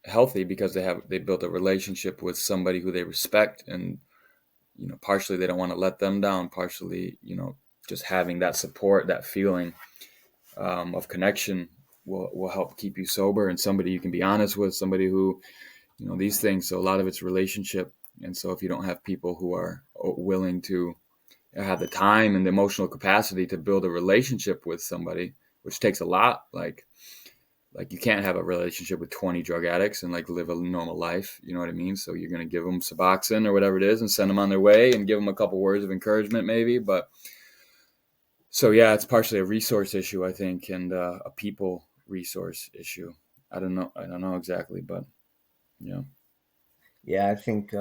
healthy because they built a relationship with somebody who they respect, and partially they don't want to let them down, partially just having that support, that feeling of connection will help keep you sober, and somebody you can be honest with, somebody who these things. So a lot of it's relationship, and so if you don't have people who are willing to have the time and the emotional capacity to build a relationship with somebody, which takes a lot, like you can't have a relationship with 20 drug addicts and like live a normal life. You know what I mean? So you're going to give them Suboxone or whatever it is and send them on their way and give them a couple words of encouragement maybe. But so, yeah, it's partially a resource issue, I think, and a people resource issue. I don't know. I don't know exactly, but yeah. Yeah, I think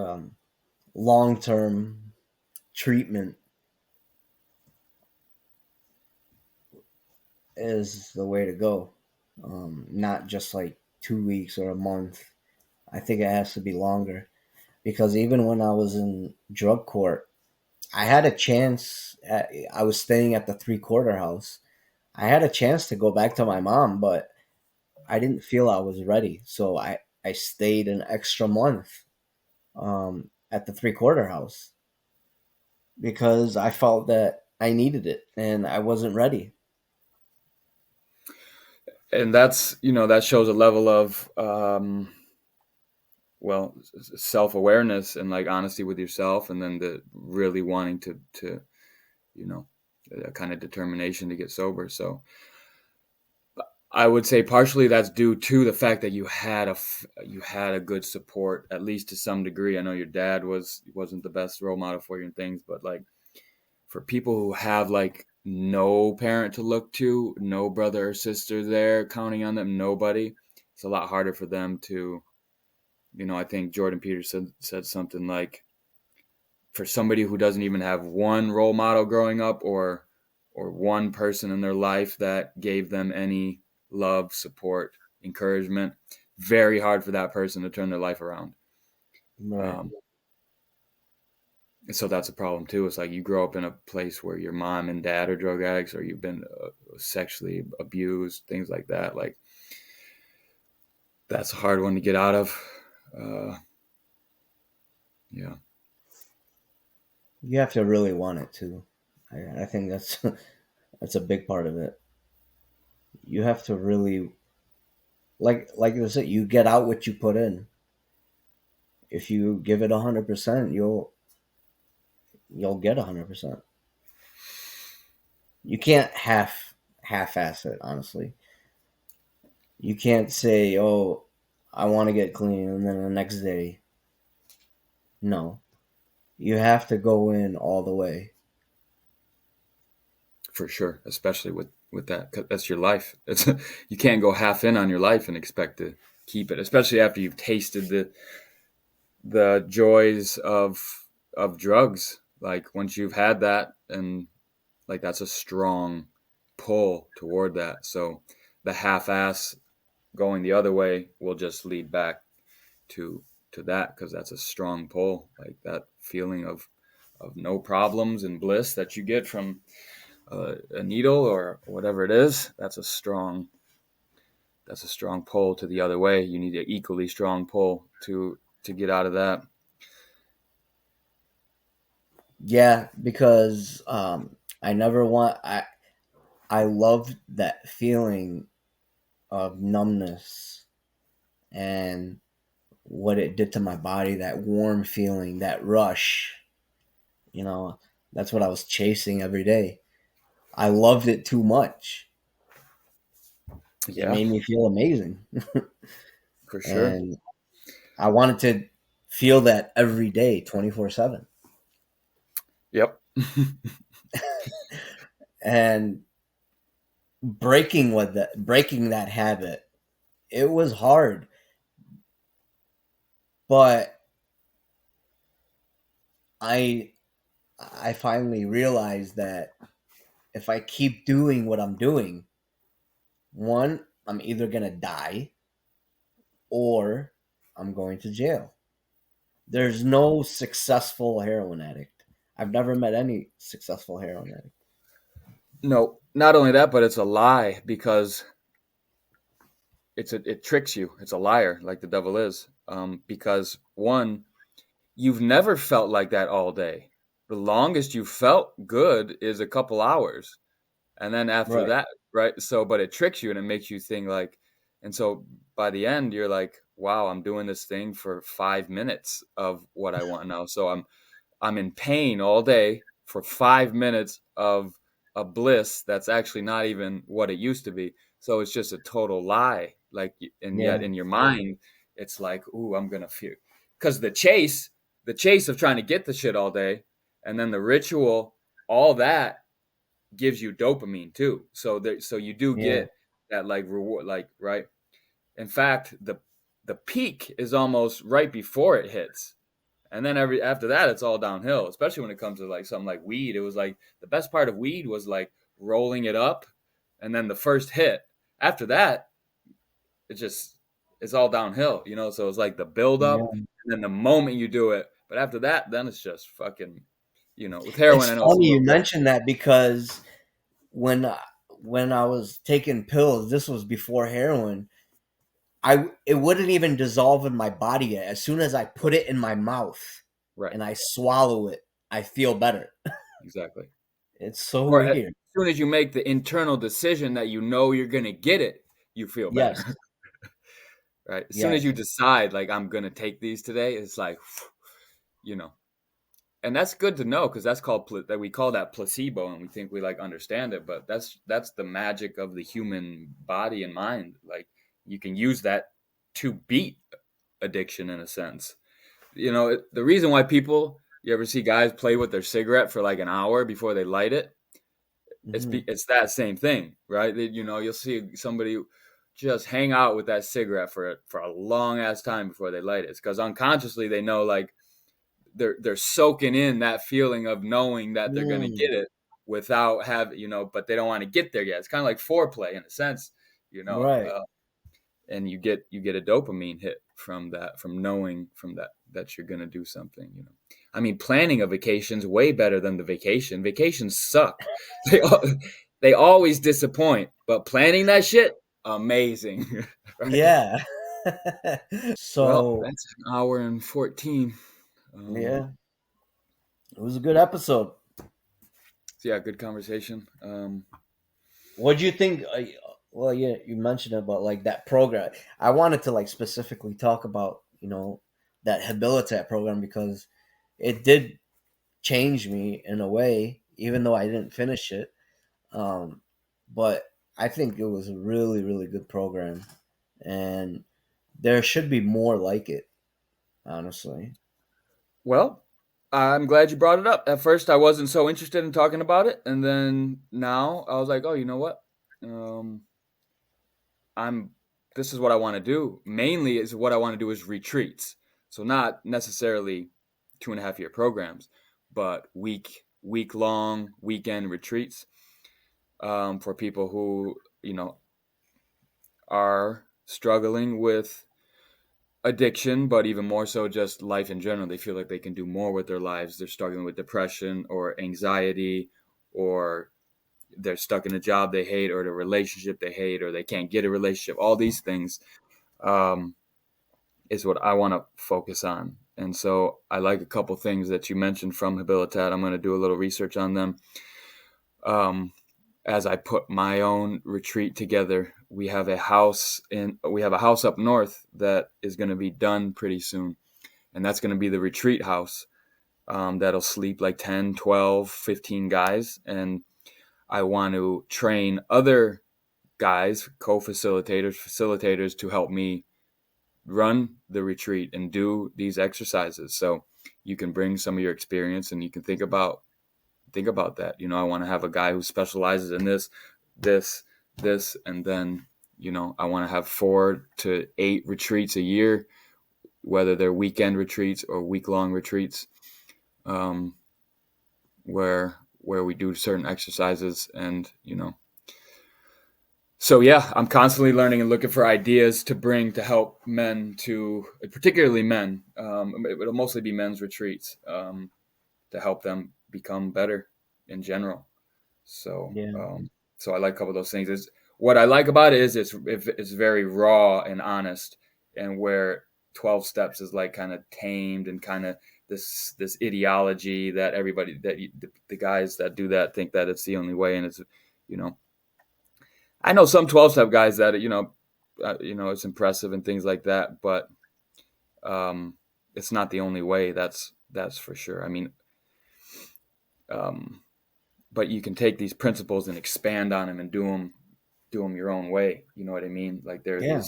long term treatment is the way to go. Not just like 2 weeks or a month. I think it has to be longer because even when I was in drug court, I had a chance. I was staying at the 3/4 house. I had a chance to go back to my mom, but I didn't feel I was ready. So I stayed an extra month at the 3/4 house because I felt that I needed it and I wasn't ready. And that's, that shows a level of, well, self awareness and like honesty with yourself, and then the really wanting to, you know, a kind of determination to get sober. So, I would say partially that's due to the fact that you had a good support, at least to some degree. I know your dad wasn't the best role model for you and things, but like for people who have like no parent to look to, no brother or sister there counting on them, nobody, it's a lot harder for them to, I think Jordan Peterson said something like, for somebody who doesn't even have one role model growing up, or one person in their life that gave them any love, support, encouragement, very hard for that person to turn their life around. Right. um, and so that's a problem too. It's like you grow up in a place where your mom and dad are drug addicts, or you've been sexually abused, things like that. Like that's a hard one to get out of. uh, yeah. You have to really want it too. I think that's that's a big part of it. You have to really like I said, you get out what you put in. If you give it 100%, you'll get 100%. You can't half-ass it. Honestly, you can't say, "Oh, I want to get clean," and then the next day, no. You have to go in all the way. For sure, especially with that, 'cause that's your life. It's you can't go half in on your life and expect to keep it, especially after you've tasted the joys of drugs. Like once you've had that, and like that's a strong pull toward that. So the half-ass going the other way will just lead back to that, because that's a strong pull. Like that feeling of no problems and bliss that you get from a needle or whatever it is, that's a strong pull to the other way. You need an equally strong pull to get out of that. Yeah, because I never want. I love that feeling of numbness and what it did to my body. That warm feeling, that rush. You know, that's what I was chasing every day. I loved it too much. It Yeah, made me feel amazing, for sure. and I wanted to feel that every day, 24/7. Yep. And breaking that habit, it was hard, but I I finally realized that if I keep doing what I'm doing, one, I'm either gonna die or I'm going to jail. There's no successful heroin addict. I've never met any successful heroin addict. No, not only that, but it's a lie, because it tricks you. It's a liar, like the devil is. Because one, you've never felt like that all day. The longest you felt good is a couple hours. And then after Right. that, right? So, but it tricks you and it makes you think like, and so by the end, you're like, wow, I'm doing this thing for 5 minutes of what I want now. So I'm in pain all day for 5 minutes of a bliss that's actually not even what it used to be. So it's just a total lie. Like, and yet Yeah. in your mind, it's like, ooh, I'm gonna feel, because the chase of trying to get the shit all day, and then the ritual, all that gives you dopamine too. So there, so you do Yeah. get that like reward, like right. In fact, the peak is almost right before it hits, and then every after that, it's all downhill. Especially when it comes to like something like weed. It was like the best part of weed was like rolling it up, and then the first hit. After that, it just it's all downhill. So it's like the build up, Yeah. and then the moment you do it. But after that, then it's just fucking. With heroin, It's I know it's a funny little you different. mentioned that because when I, when I was taking pills, this was before heroin. It wouldn't even dissolve in my body yet. As soon as I put it in my mouth Right. and I swallow it, I feel better. Exactly. It's so Or as weird. soon as you make the internal decision that you know you're gonna get it, you feel Yes. better, right? As soon as Yes. you decide, like, I'm gonna take these today, it's like, you know, and that's good to know because that's called that we call that placebo, and we think we like understand it, but that's the magic of the human body and mind. Like, you can use that to beat addiction in a sense. The reason why you ever see guys play with their cigarette for like an hour before they light it. Hmm. It's that same thing, right? You'll see somebody just hang out with that cigarette for a long ass time before they light it. It's because unconsciously they know, like, they're soaking in that feeling of knowing that they're gonna Mm, get it without but they don't want to get there yet. It's kind of like foreplay in a sense, you know. right. And you get a dopamine hit from that, from knowing from that you're going to do something. I mean, planning a vacation's way better than the vacation. Vacations suck. They always disappoint, but planning that shit, amazing. Right? Yeah. Well, So, that's an hour and 14. yeah, it was a good episode. So yeah, good conversation. What do you think? Well, yeah, you mentioned about like that program. I wanted to like specifically talk about that Habilitat program because it did change me in a way, even though I didn't finish it. Um, but I think it was a really, really good program, and there should be more like it. Honestly, well, I'm glad you brought it up. At first, I wasn't so interested in talking about it, and then now I was like, oh, you know what? Um, I'm this is what I want to do. Mainly is what I want to do is retreats. So not necessarily 2.5 year programs, but week long weekend retreats, for people who are struggling with addiction, but even more so just life in general. They feel like they can do more with their lives. They're struggling with depression or anxiety, or they're stuck in a job they hate, or the relationship they hate, or they can't get a relationship. All these things, um, is what I want to focus on. And so I like a couple things that you mentioned from Habilitat. I'm going to do a little research on them. Um, as I put my own retreat together, we have a house up north that is going to be done pretty soon, and that's going to be the retreat house. That'll sleep like 10, 12, 15 guys, and I want to train other guys, facilitators to help me run the retreat and do these exercises. So you can bring some of your experience, and you can think about that. I want to have a guy who specializes in this this, and then I want to have 4 to 8 retreats a year, whether they're weekend retreats or week-long retreats, um, where we do certain exercises. And so yeah, I'm constantly learning and looking for ideas to bring to help men, to particularly men. It'll mostly be men's retreats, to help them become better in general. So, yeah, so I like a couple of those things. what I like about it is it's very raw and honest, and where 12 steps is like kind of tamed and kind of this ideology that everybody the guys that do that think that it's the only way, and it's, you know, I know some 12 step guys that, it's impressive and things like that, but it's not the only way. That's for sure. I mean, um, but you can take these principles and expand on them and do them your own way. You know what I mean? Like Yeah.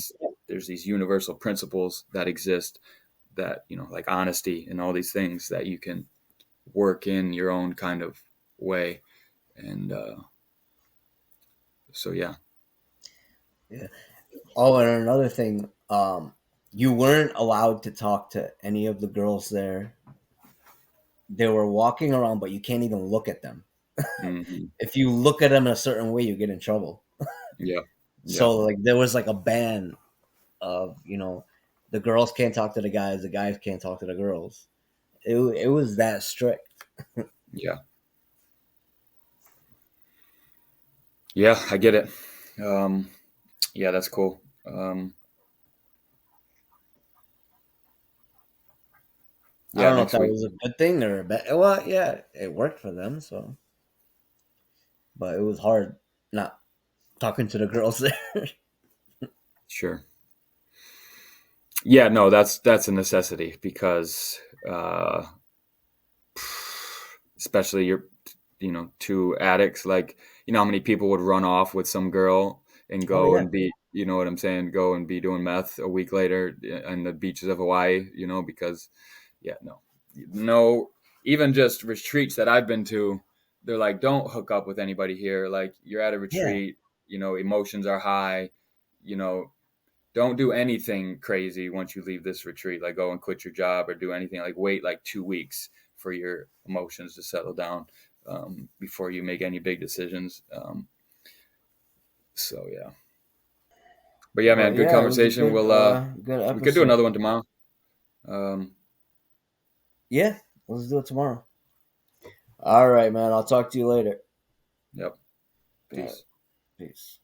there's these universal principles that exist that, like honesty and all these things that you can work in your own kind of way. And so yeah. Yeah. Oh, and another thing, you weren't allowed to talk to any of the girls there. They were walking around, but you can't even look at them. Hmm. If you look at them in a certain way, you get in trouble. Yeah. Yeah. So like there was like a ban of, the girls can't talk to the guys can't talk to the girls. It was that strict. Yeah. Yeah. I get it. Um, yeah, that's cool. I Yeah. don't know if Next that week. was a good thing or a bad. Well, yeah, it worked for them. So, but it was hard not talking to the girls there. Sure. Yeah. No, that's a necessity because, uh, especially two addicts, like, how many people would run off with some girl and Oh go yeah, and be, you know what I'm saying, go and be doing meth a week later on the beaches of Hawaii, because, yeah, no, even just retreats that I've been to, they're like, don't hook up with anybody here, like, you're at a yeah, retreat, emotions are high, you know don't do anything crazy once you leave this retreat, like go and quit your job or do anything, like wait like 2 weeks for your emotions to settle down, before you make any big decisions. So yeah, but yeah, man, but good yeah, it was a conversation. good, good We could do episode. another one tomorrow. um, Yeah, let's do it tomorrow. All right, man. I'll talk to you later. yep. All right, Peace. peace.